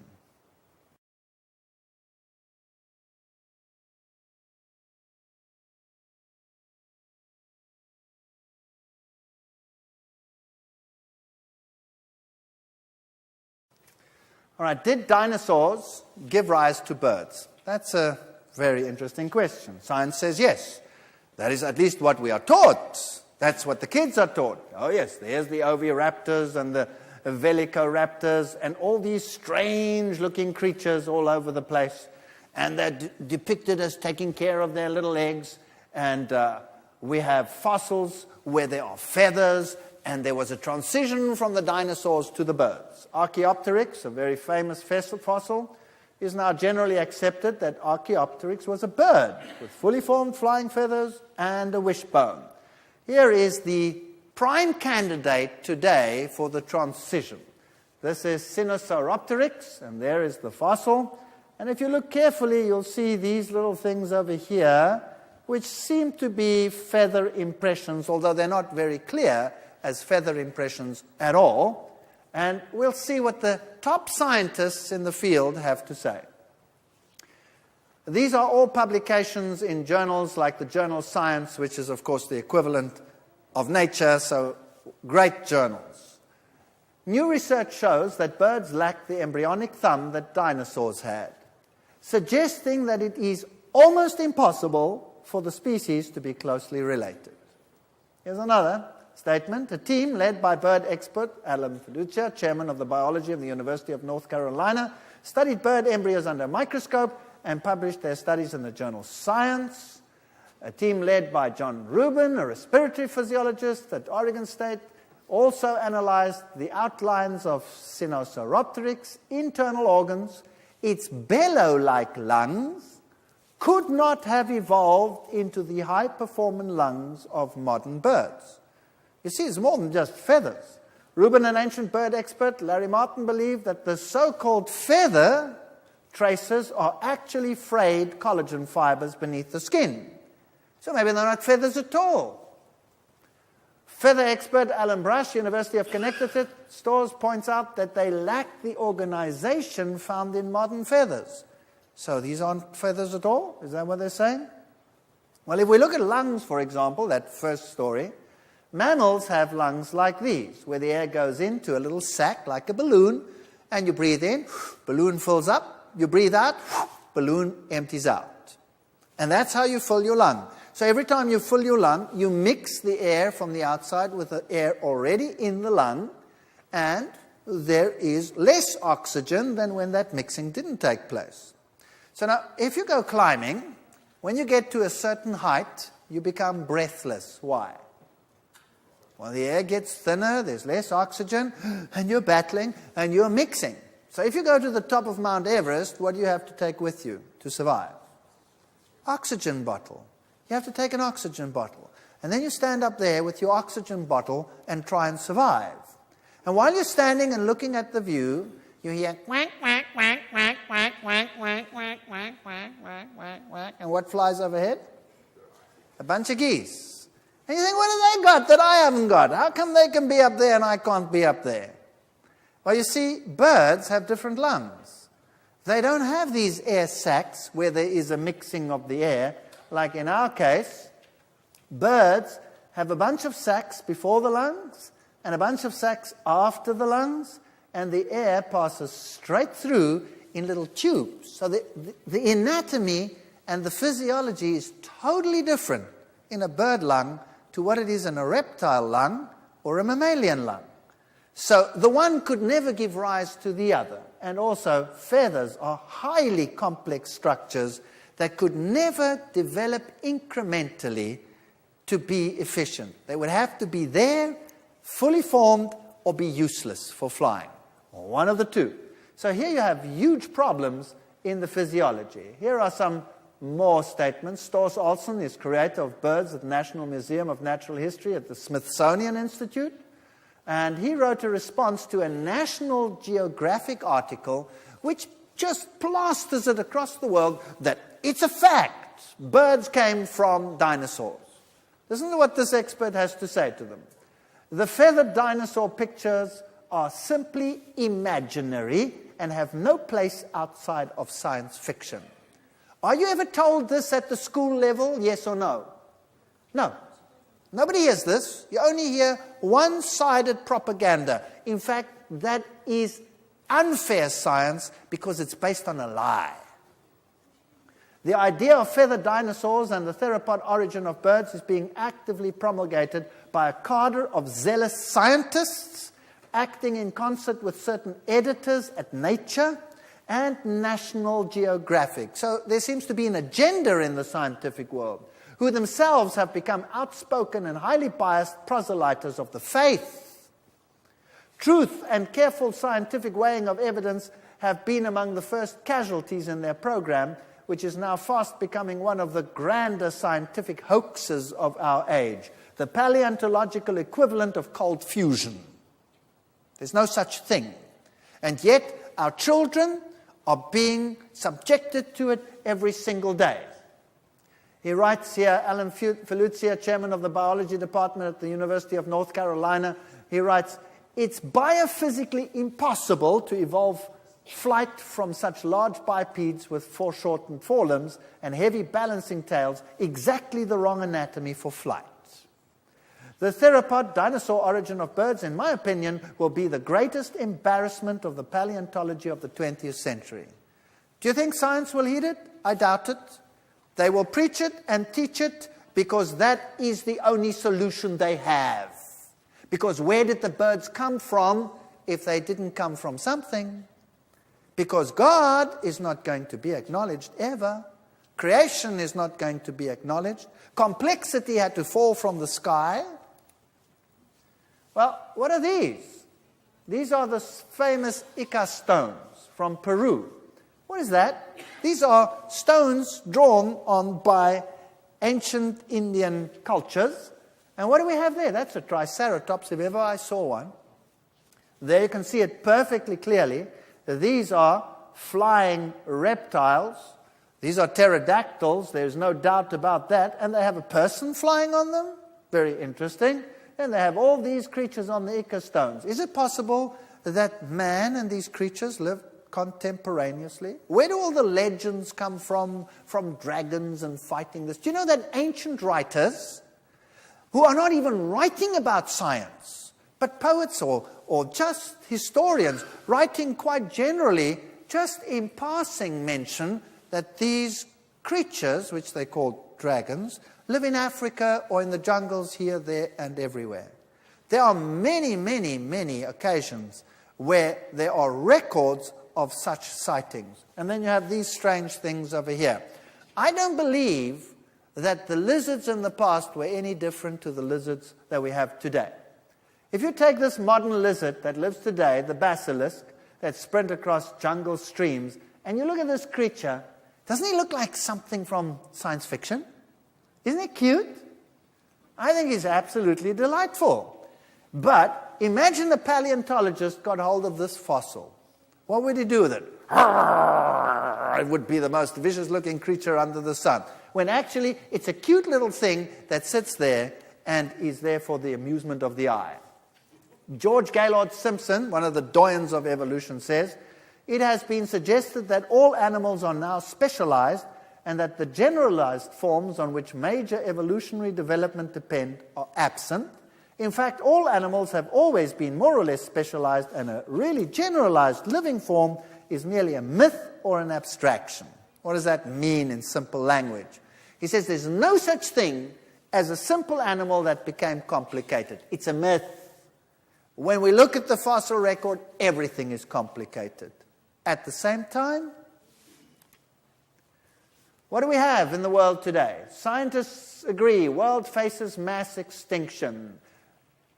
All right, did dinosaurs give rise to birds? That's a very interesting question. Science says yes. That is at least what we are taught. That's what the kids are taught. Oh yes, there's the oviraptors and the velociraptors and all these strange-looking creatures all over the place. and they're depicted as taking care of their little eggs. And we have fossils where there are feathers, and there was a transition from the dinosaurs to the birds. Archaeopteryx, a very famous fossil, is now generally accepted that Archaeopteryx was a bird with fully formed flying feathers and a wishbone. Here is the prime candidate today for the transition. This is Sinosauropteryx, and there is the fossil. And if you look carefully, you'll see these little things over here, which seem to be feather impressions, although they're not very clear as feather impressions at all. And we'll see what the top scientists in the field have to say. These are all publications in journals like the journal Science, which is, of course, the equivalent of Nature, so great journals. New research shows that birds lack the embryonic thumb that dinosaurs had, suggesting that it is almost impossible for the species to be closely related. Here's another statement. A team led by bird expert Alan Fiducia, chairman of the biology of the University of North Carolina, studied bird embryos under a microscope and published their studies in the journal Science. A team led by John Rubin, a respiratory physiologist at Oregon State, also analyzed the outlines of Sinosauropteryx' internal organs. Its bellow-like lungs could not have evolved into the high-performing lungs of modern birds. You see, it's more than just feathers. Rubin, an ancient bird expert, Larry Martin, believed that the so-called feather traces are actually frayed collagen fibers beneath the skin. So maybe they're not feathers at all. Feather expert Alan Brush, University of Connecticut, points out that they lack the organization found in modern feathers. So these aren't feathers at all? Is that what they're saying? Well, if we look at lungs, for example, that first story, mammals have lungs like these, where the air goes into a little sac like a balloon, and you breathe in, balloon fills up, you breathe out, balloon empties out. And that's how you fill your lung. So every time you fill your lung, you mix the air from the outside with the air already in the lung, and there is less oxygen than when that mixing didn't take place. So now, if you go climbing, when you get to a certain height, you become breathless. Why? Well, the air gets thinner, there's less oxygen, and you're battling, and you're mixing. So if you go to the top of Mount Everest, what do you have to take with you to survive? Oxygen bottle. You have to take an oxygen bottle. And then you stand up there with your oxygen bottle and try and survive. And while you're standing and looking at the view, you hear quack, quack, quack, quack, quack, quack, quack, quack, quack, quack, quack, quack, quack. And what flies overhead? A bunch of geese. And you think, what have they got that I haven't got? How come they can be up there and I can't be up there? Well, you see, birds have different lungs. They don't have these air sacs where there is a mixing of the air. Like in our case, birds have a bunch of sacs before the lungs and a bunch of sacs after the lungs, and the air passes straight through in little tubes. So the anatomy and the physiology is totally different in a bird lung to what it is in a reptile lung or a mammalian lung. So the one could never give rise to the other. And also, feathers are highly complex structures that could never develop incrementally to be efficient. They would have to be there, fully formed, or be useless for flying, or one of the two. So here you have huge problems in the physiology. Here are some more statements. Storrs Olson is creator of birds at the National Museum of Natural History at the Smithsonian Institute. And he wrote a response to a National Geographic article which just plasters it across the world that it's a fact. Birds came from dinosaurs. Listen to what this expert has to say to them. The feathered dinosaur pictures are simply imaginary and have no place outside of science fiction. Are you ever told this at the school level, yes or no? No. Nobody hears this. You only hear one-sided propaganda. In fact, that is unfair science because it's based on a lie. The idea of feathered dinosaurs and the theropod origin of birds is being actively promulgated by a cadre of zealous scientists acting in concert with certain editors at Nature and National Geographic. So there seems to be an agenda in the scientific world, who themselves have become outspoken and highly biased proselyters of the faith. Truth and careful scientific weighing of evidence have been among the first casualties in their program, which is now fast becoming one of the grander scientific hoaxes of our age, the paleontological equivalent of cold fusion. There's no such thing. And yet, our children are being subjected to it every single day. He writes here, Alan Feluzia, chairman of the biology department at the University of North Carolina, he writes, "It's biophysically impossible to evolve flight from such large bipeds with foreshortened forelimbs and heavy balancing tails, exactly the wrong anatomy for flight. The theropod dinosaur origin of birds, in my opinion, will be the greatest embarrassment of the paleontology of the 20th century." Do you think science will heed it? I doubt it. They will preach it and teach it because that is the only solution they have. Because where did the birds come from if they didn't come from something? Because God is not going to be acknowledged ever. Creation is not going to be acknowledged. Complexity had to fall from the sky. Well, what are these? These are the famous Ica stones from Peru. What is that? These are stones drawn on by ancient Indian cultures. And what do we have there? That's a triceratops, if ever I saw one. There you can see it perfectly clearly. These are flying reptiles. These are pterodactyls. There's no doubt about that. And they have a person flying on them. Very interesting. And they have all these creatures on the Ica stones. Is it possible that man and these creatures lived contemporaneously? Where do all the legends come from dragons and fighting this? Do you know that ancient writers, who are not even writing about science, but poets or just historians, writing quite generally, just in passing mention that these creatures, which they call dragons, live in Africa or in the jungles here, there, and everywhere. There are many, many, many occasions where there are records of such sightings. And then you have these strange things over here. I don't believe that the lizards in the past were any different to the lizards that we have today. If you take this modern lizard that lives today, the basilisk, that sprint across jungle streams, and you look at this creature, doesn't he look like something from science fiction? Isn't he cute? I think he's absolutely delightful. But imagine a paleontologist got hold of this fossil. What would he do with it? It would be the most vicious-looking creature under the sun. When actually, it's a cute little thing that sits there and is there for the amusement of the eye. George Gaylord Simpson, one of the doyens of evolution, says, "It has been suggested that all animals are now specialized and that the generalized forms on which major evolutionary development depend are absent. In fact, all animals have always been more or less specialized, and a really generalized living form is merely a myth or an abstraction." What does that mean in simple language? He says there's no such thing as a simple animal that became complicated. It's a myth. When we look at the fossil record, everything is complicated. At the same time, what do we have in the world today? Scientists agree, world faces mass extinction.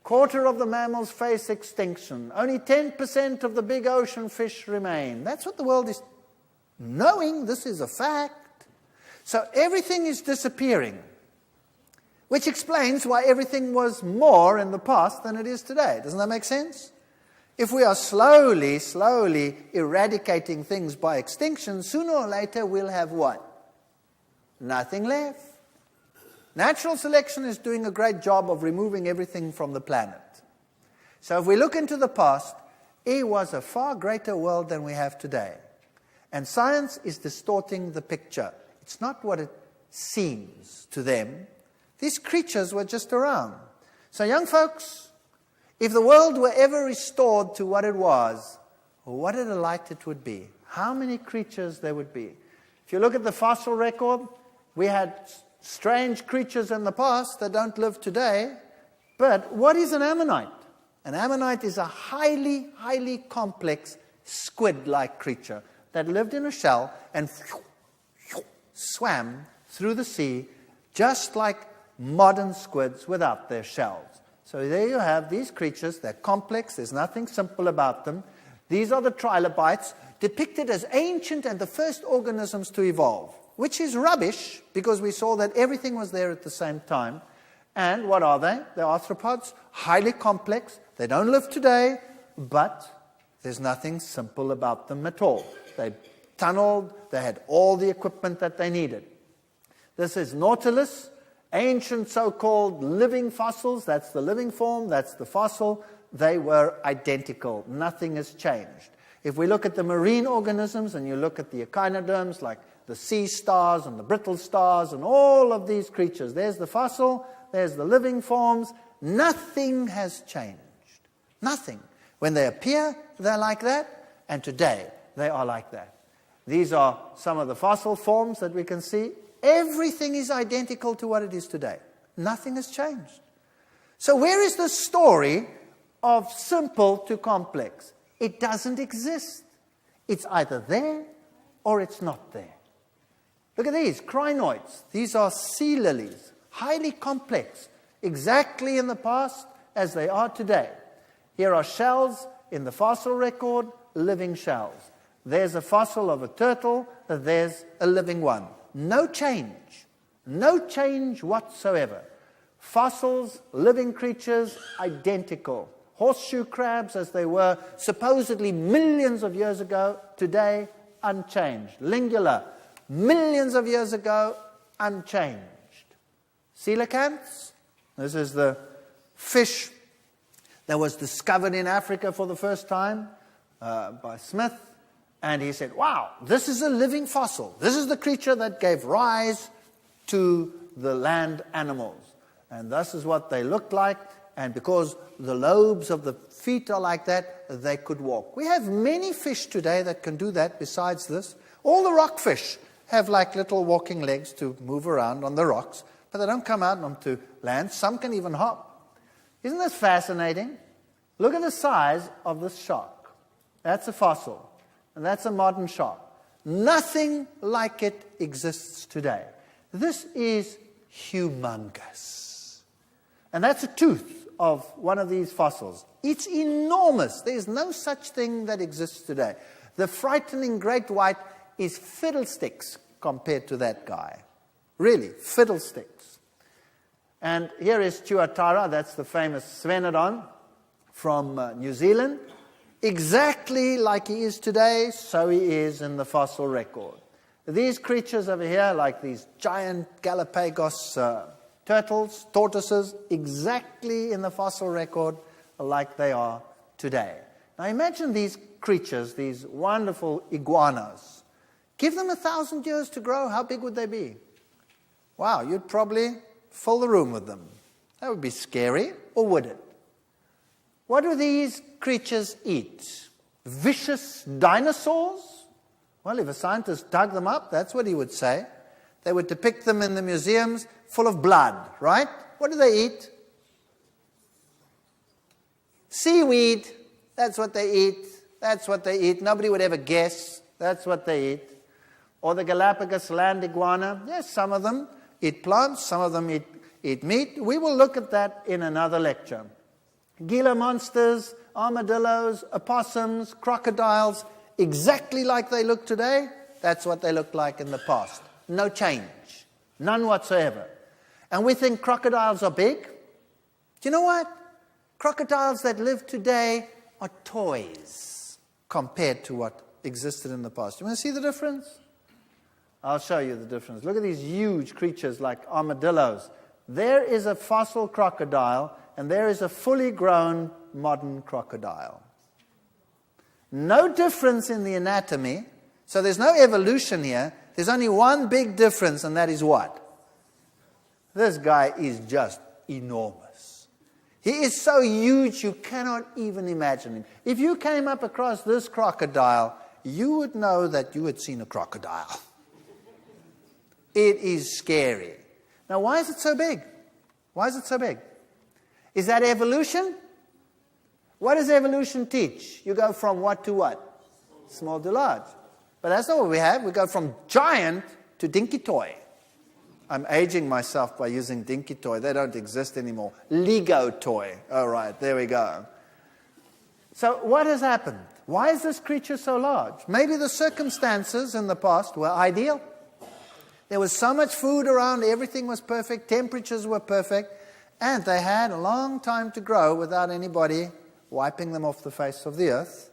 Quarter of the mammals face extinction. Only 10% of the big ocean fish remain. That's what the world is knowing. This is a fact. So everything is disappearing, which explains why everything was more in the past than it is today. Doesn't that make sense? If we are slowly eradicating things by extinction, sooner or later we'll have what? Nothing left. Natural selection is doing a great job of removing everything from the planet. So if we look into the past, it was a far greater world than we have today. And science is distorting the picture. It's not what it seems to them. These creatures were just around. So young folks, if the world were ever restored to what it was, what a delight it would be. How many creatures there would be. If you look at the fossil record, we had strange creatures in the past that don't live today. But what is an ammonite? An ammonite is a highly complex squid-like creature. that lived in a shell and swam through the sea just like modern squids without their shells. So there you have these creatures. They're complex. There's nothing simple about them. These are the trilobites, depicted as ancient and the first organisms to evolve, which is rubbish because we saw that everything was there at the same time. And what are they? They're arthropods, highly complex. They don't live today, but there's nothing simple about them at all. They tunneled. They had all the equipment that they needed. This is Nautilus, ancient so-called living fossils. That's the living form. That's the fossil. They were identical. Nothing has changed. If we look at the marine organisms and you look at the echinoderms like the sea stars and the brittle stars and all of these creatures, there's the fossil, there's the living forms. Nothing has changed. Nothing. When they appear, they're like that, and today they are like that. These are some of the fossil forms that we can see. Everything is identical to what it is today. Nothing has changed. So where is the story of simple to complex? It doesn't exist. It's either there or it's not there. Look at these, crinoids. These are sea lilies, highly complex, exactly in the past as they are today. Here are shells in the fossil record, living shells. There's a fossil of a turtle, there's a living one. No change whatsoever. Fossils, living creatures, identical. Horseshoe crabs as they were supposedly millions of years ago, today unchanged. Lingula, millions of years ago, unchanged. Coelacanths, this is the fish that was discovered in Africa for the first time by Smith. And he said, wow, this is a living fossil. This is the creature that gave rise to the land animals. And this is what they looked like. And because the lobes of the feet are like that, they could walk. We have many fish today that can do that besides this. All the rockfish have like little walking legs to move around on the rocks, but they don't come out onto land. Some can even hop. Isn't this fascinating? Look at the size of this shark. That's a fossil, and that's a modern shark. Nothing like it exists today. This is humongous. And that's a tooth of one of these fossils. It's enormous. There's no such thing that exists today. The frightening great white is fiddlesticks compared to that guy. Really, fiddlesticks. And here is Tuatara, that's the famous Svenodon from New Zealand. Exactly like he is today, so he is in the fossil record. These creatures over here, like these giant Galapagos turtles, tortoises, exactly in the fossil record like they are today. Now imagine these creatures, these wonderful iguanas. Give them 1,000 years to grow, how big would they be? Wow, you'd probably fill the room with them. That would be scary, or would it? What do these creatures eat? Vicious dinosaurs? Well, if a scientist dug them up, that's what he would say. They would depict them in the museums full of blood, right? What do they eat? Seaweed. That's what they eat. That's what they eat. Nobody would ever guess. That's what they eat. Or the Galapagos land iguana. Yes, some of them eat plants. Some of them eat meat. We will look at that in another lecture. Gila monsters, armadillos, opossums, crocodiles, exactly like they look today. That's what they looked like in the past. No change. None whatsoever. And we think crocodiles are big. Do you know what? Crocodiles that live today are toys compared to what existed in the past. You want to see the difference? I'll show you the difference. Look at these huge creatures like armadillos. There is a fossil crocodile, and there is a fully grown modern crocodile. No difference in the anatomy, so there's no evolution here. There's only one big difference, and that is what? This guy is just enormous. He is so huge you cannot even imagine him. If you came up across this crocodile, you would know that you had seen a crocodile. It is scary. Now, why is it so big? Why is it so big? Is that evolution? What does evolution teach? You go from what to what? Small to large. But that's not what we have. We go from giant to dinky toy. I'm aging myself by using dinky toy. They don't exist anymore. Lego toy. All right, there we go. So what has happened? Why is this creature so large? Maybe the circumstances in the past were ideal. There was so much food around, everything was perfect, temperatures were perfect, and they had a long time to grow without anybody wiping them off the face of the earth.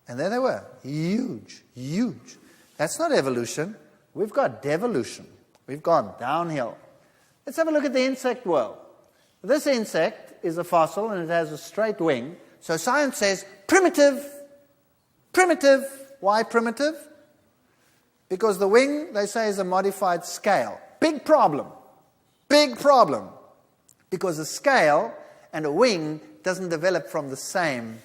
And there they were, huge, huge. That's not evolution. We've got devolution. We've gone downhill. Let's have a look at the insect world. This insect is a fossil and it has a straight wing. So science says primitive. Primitive. Why primitive? Because the wing, they say, is a modified scale. Big problem. Big problem. Because a scale and a wing doesn't develop from the same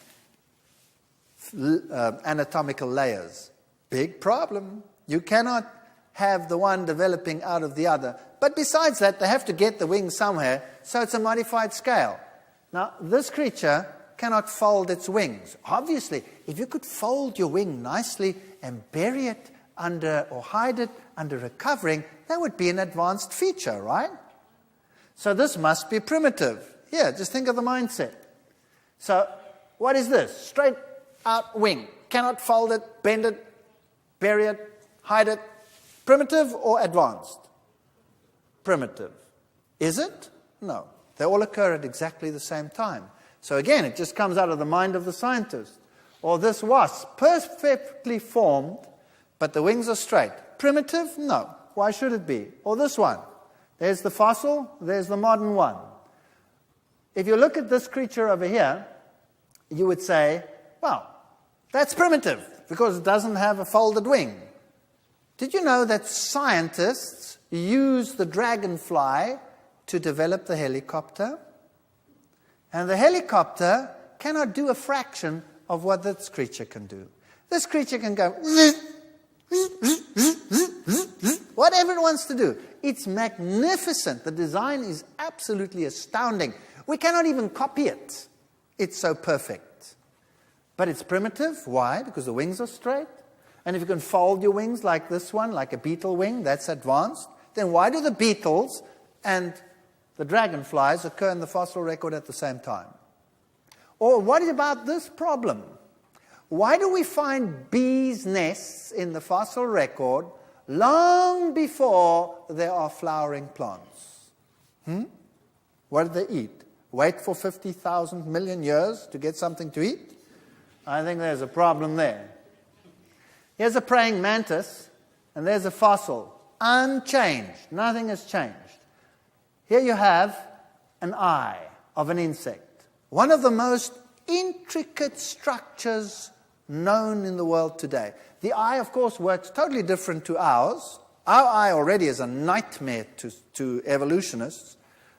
anatomical layers. Big problem. You cannot have the one developing out of the other. But besides that, they have to get the wing somewhere, so it's a modified scale. Now, this creature cannot fold its wings. Obviously, if you could fold your wing nicely and bury it under, or hide it under a covering, that would be an advanced feature, right? So this must be primitive. Here, just think of the mindset. So, what is this? Straight out wing. Cannot fold it, bend it, bury it, hide it. Primitive or advanced? Primitive. Is it? No. They all occur at exactly the same time. So again, it just comes out of the mind of the scientist. Or this wasp, perfectly formed, but the wings are straight. Primitive? No. Why should it be? Or this one. There's the fossil, there's the modern one. If you look at this creature over here, you would say, well, that's primitive, because it doesn't have a folded wing. Did you know that scientists use the dragonfly to develop the helicopter? And the helicopter cannot do a fraction of what this creature can do. This creature can go whatever it wants to do. It's magnificent. The design is absolutely astounding. We cannot even copy it. It's so perfect. But it's primitive. Why? Because the wings are straight. And if you can fold your wings like this one, like a beetle wing, that's advanced. Then why do the beetles and the dragonflies occur in the fossil record at the same time? Or what about this problem? Why do we find bees' nests in the fossil record long before there are flowering plants? What do they eat? Wait for 50,000 million years to get something to eat? I think there's a problem there. Here's a praying mantis, and there's a fossil. Unchanged. Nothing has changed. Here you have an eye of an insect. One of the most intricate structures known in the world today. The eye, of course, works totally different to ours. Our eye already is a nightmare to evolutionists.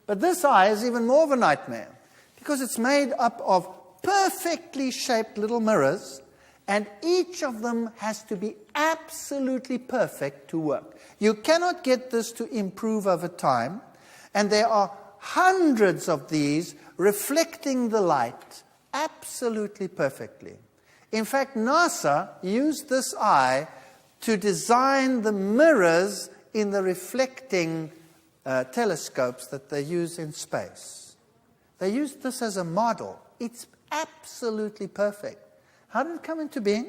But this eye is even more of a nightmare because it's made up of perfectly shaped little mirrors, and each of them has to be absolutely perfect to work. You cannot get this to improve over time, and there are hundreds of these reflecting the light absolutely perfectly. In fact, NASA used this eye to design the mirrors in the reflecting telescopes that they use in space. They used this as a model. It's absolutely perfect. How did it come into being?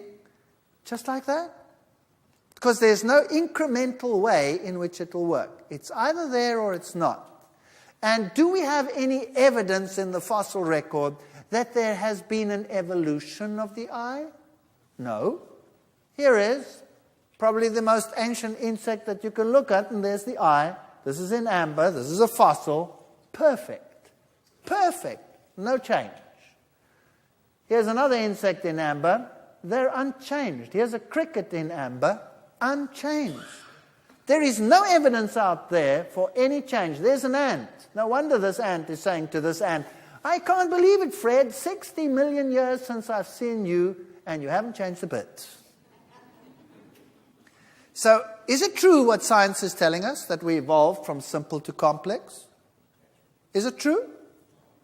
Just like that? Because there's no incremental way in which it will work. It's either there or it's not. And do we have any evidence in the fossil record that there has been an evolution of the eye? No. Here is probably the most ancient insect that you can look at, and there's the eye. This is in amber. This is a fossil. Perfect. Perfect. No change. Here's another insect in amber. They're unchanged. Here's a cricket in amber. Unchanged. There is no evidence out there for any change. There's an ant. No wonder this ant is saying to this ant, I can't believe it, Fred. 60 million years since I've seen you, and you haven't changed a bit. So, is it true what science is telling us, that we evolved from simple to complex? Is it true?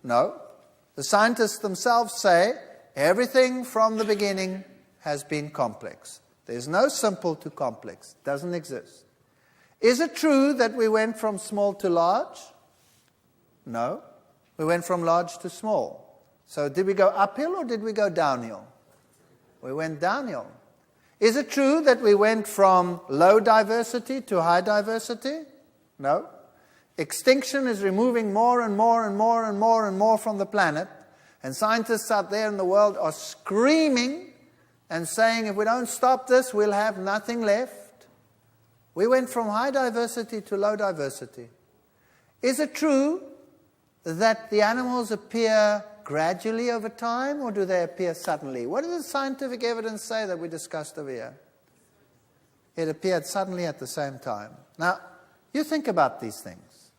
No. The scientists themselves say everything from the beginning has been complex. There's no simple to complex. Doesn't exist. Is it true that we went from small to large? No. We went from large to small. So did we go uphill or did we go downhill? We went downhill. Is it true that we went from low diversity to high diversity? No. Extinction is removing more and more and more and more and more from the planet. And scientists out there in the world are screaming and saying, if we don't stop this, we'll have nothing left. We went from high diversity to low diversity. Is it true that the animals appear gradually over time, or do they appear suddenly? What does the scientific evidence say that we discussed over here? It appeared suddenly at the same time. Now, you think about these things.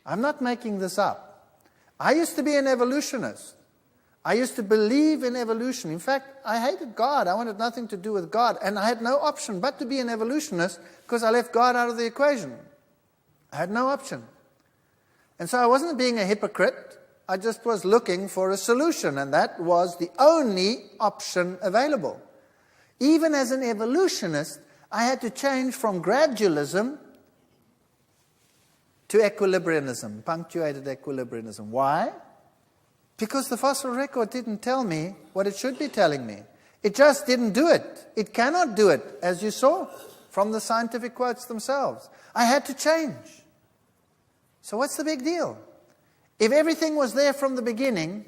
I'm not making this up. I used to be an evolutionist. I used to believe in evolution. In fact, I hated God. I wanted nothing to do with God. And I had no option but to be an evolutionist because I left God out of the equation. I had no option. And so I wasn't being a hypocrite. I just was looking for a solution, and that was the only option available. Even as an evolutionist, I had to change from gradualism to equilibrianism, punctuated equilibrianism. Why? Because the fossil record didn't tell me what it should be telling me. It just didn't do it. It cannot do it, as you saw from the scientific quotes themselves. I had to change. So what's the big deal? If everything was there from the beginning,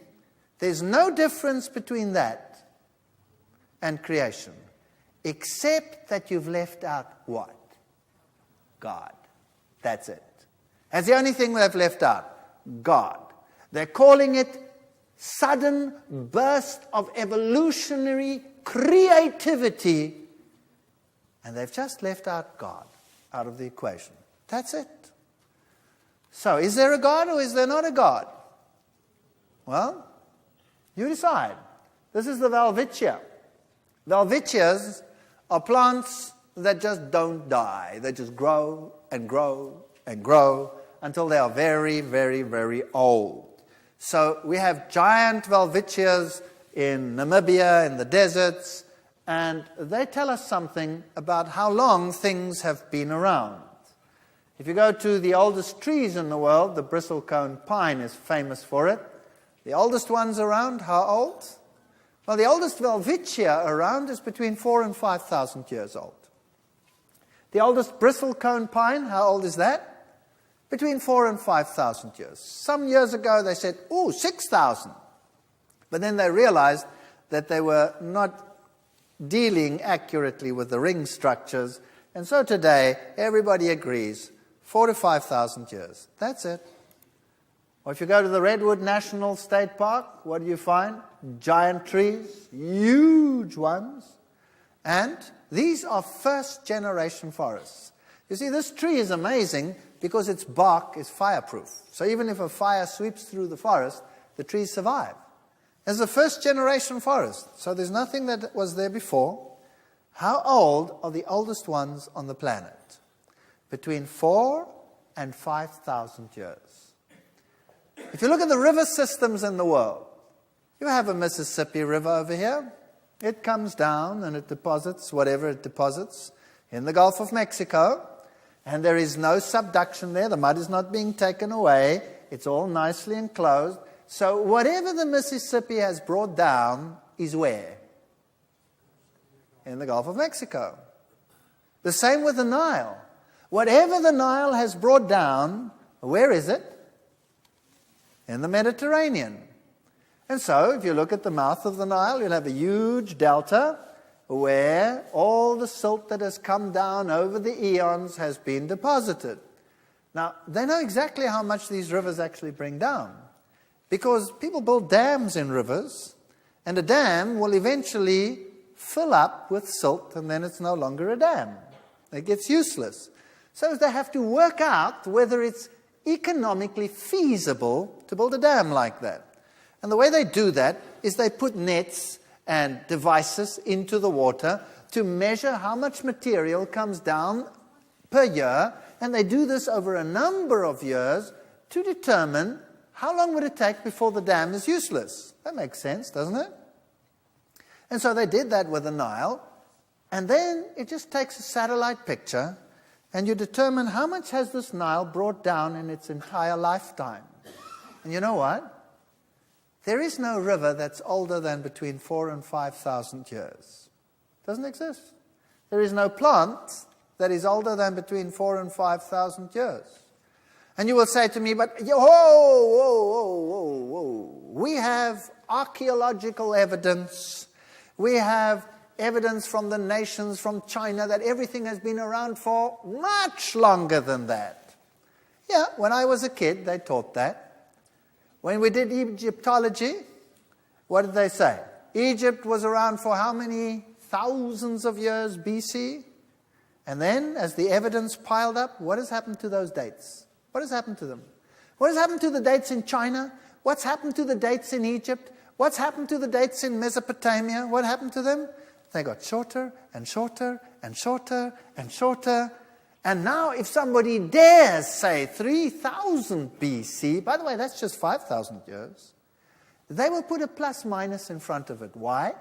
there's no difference between that and creation, except that you've left out what? God. That's it. That's the only thing they've left out. God. They're calling it sudden burst of evolutionary creativity, and they've just left out God out of the equation. That's it. So, is there a God or is there not a God? Well, you decide. This is the Welwitschia. Welwitschias are plants that just don't die. They just grow and grow and grow until they are very, very, very old. So we have giant Welwitschias in Namibia, in the deserts, and they tell us something about how long things have been around. If you go to the oldest trees in the world, the bristlecone pine is famous for it. The oldest ones around, how old? Well, the oldest Welwitschia around is between 4,000 and 5,000 years old. The oldest bristlecone pine, how old is that? Between 4,000 and 5,000 years. Some years ago they said, 6,000. But then they realized that they were not dealing accurately with the ring structures. And so today, everybody agrees, 4,000 to 5,000 years. That's it. Or if you go to the Redwood National State Park, what do you find? Giant trees, huge ones. And these are first-generation forests. You see, this tree is amazing because its bark is fireproof. So even if a fire sweeps through the forest, the trees survive. It's a first-generation forest, so there's nothing that was there before. How old are the oldest ones on the planet? Between 4,000 and 5,000 years. If you look at the river systems in the world, you have a Mississippi River over here. It comes down and it deposits whatever it deposits in the Gulf of Mexico. And there is no subduction there. The mud is not being taken away. It's all nicely enclosed. So whatever the Mississippi has brought down is where? In the Gulf of Mexico. The same with the Nile. Whatever the Nile has brought down, where is it? In the Mediterranean. And so, if you look at the mouth of the Nile, you'll have a huge delta where all the silt that has come down over the eons has been deposited. Now, they know exactly how much these rivers actually bring down, because people build dams in rivers, and a dam will eventually fill up with silt, and then it's no longer a dam. It gets useless. So they have to work out whether it's economically feasible to build a dam like that. And the way they do that is they put nets and devices into the water to measure how much material comes down per year, and they do this over a number of years to determine how long would it take before the dam is useless. That makes sense, doesn't it? And so they did that with the Nile. And then it just takes a satellite picture, and you determine how much has this Nile brought down in its entire lifetime. And you know what? There is no river that's older than between 4,000 and 5,000 years. It doesn't exist. There is no plant that is older than between 4,000 and 5,000 years. And you will say to me, but whoa. We have archaeological evidence. We have evidence from the nations, from China, that everything has been around for much longer than that. Yeah, when I was a kid, they taught that. When we did Egyptology, what did they say? Egypt was around for how many thousands of years BC? And then, as the evidence piled up, what has happened to those dates? What has happened to them? What has happened to the dates in China? What's happened to the dates in Egypt? What's happened to the dates in Mesopotamia? What happened to them? They got shorter and shorter and shorter and shorter. And now if somebody dares say 3,000 BC, by the way, that's just 5,000 years, they will put a plus minus in front of it. Why?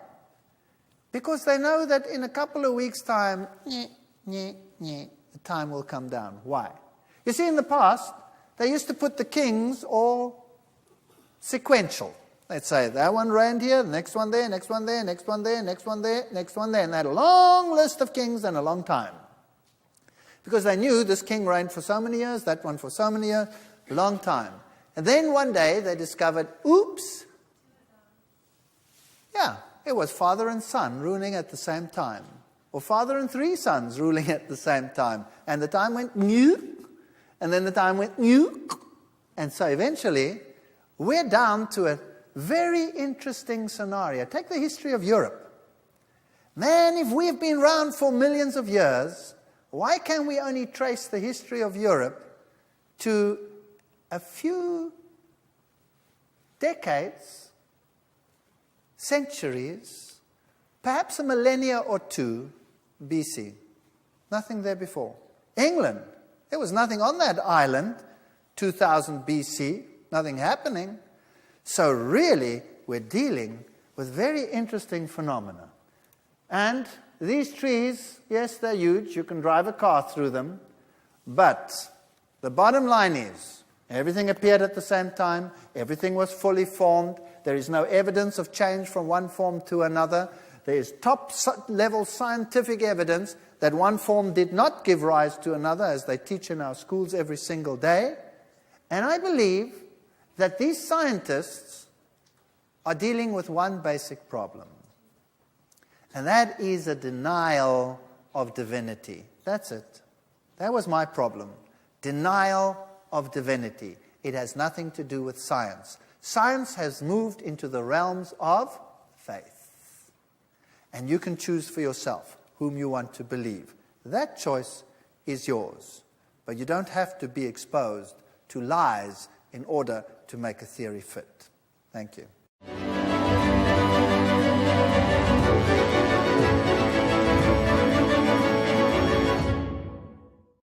Because they know that in a couple of weeks' time, the time will come down. Why? You see, in the past, they used to put the kings all sequential. They'd say, that one reigned here, the next one there, next one there, next one there, next one there, next one there. And they had a long list of kings and a long time. Because they knew this king reigned for so many years, that one for so many years, long time. And then one day they discovered, oops, yeah, it was father and son ruling at the same time. Or father and 3 sons ruling at the same time. And the time went new, and then the time went new. And so eventually, we're down to a very interesting scenario. Take the history of Europe. Man, if we've been around for millions of years, why can we only trace the history of Europe to a few decades, centuries, perhaps a millennia or 2 BC? Nothing there before. England, there was nothing on that island 2000 BC, nothing happening. So really, we're dealing with very interesting phenomena. And these trees, yes, they're huge. You can drive a car through them. But the bottom line is, everything appeared at the same time. Everything was fully formed. There is no evidence of change from one form to another. There is top-level scientific evidence that one form did not give rise to another, as they teach in our schools every single day. And I believe that these scientists are dealing with one basic problem. And that is a denial of divinity. That's it. That was my problem. Denial of divinity. It has nothing to do with science. Science has moved into the realms of faith. And you can choose for yourself whom you want to believe. That choice is yours. But you don't have to be exposed to lies in order to make a theory fit. Thank you.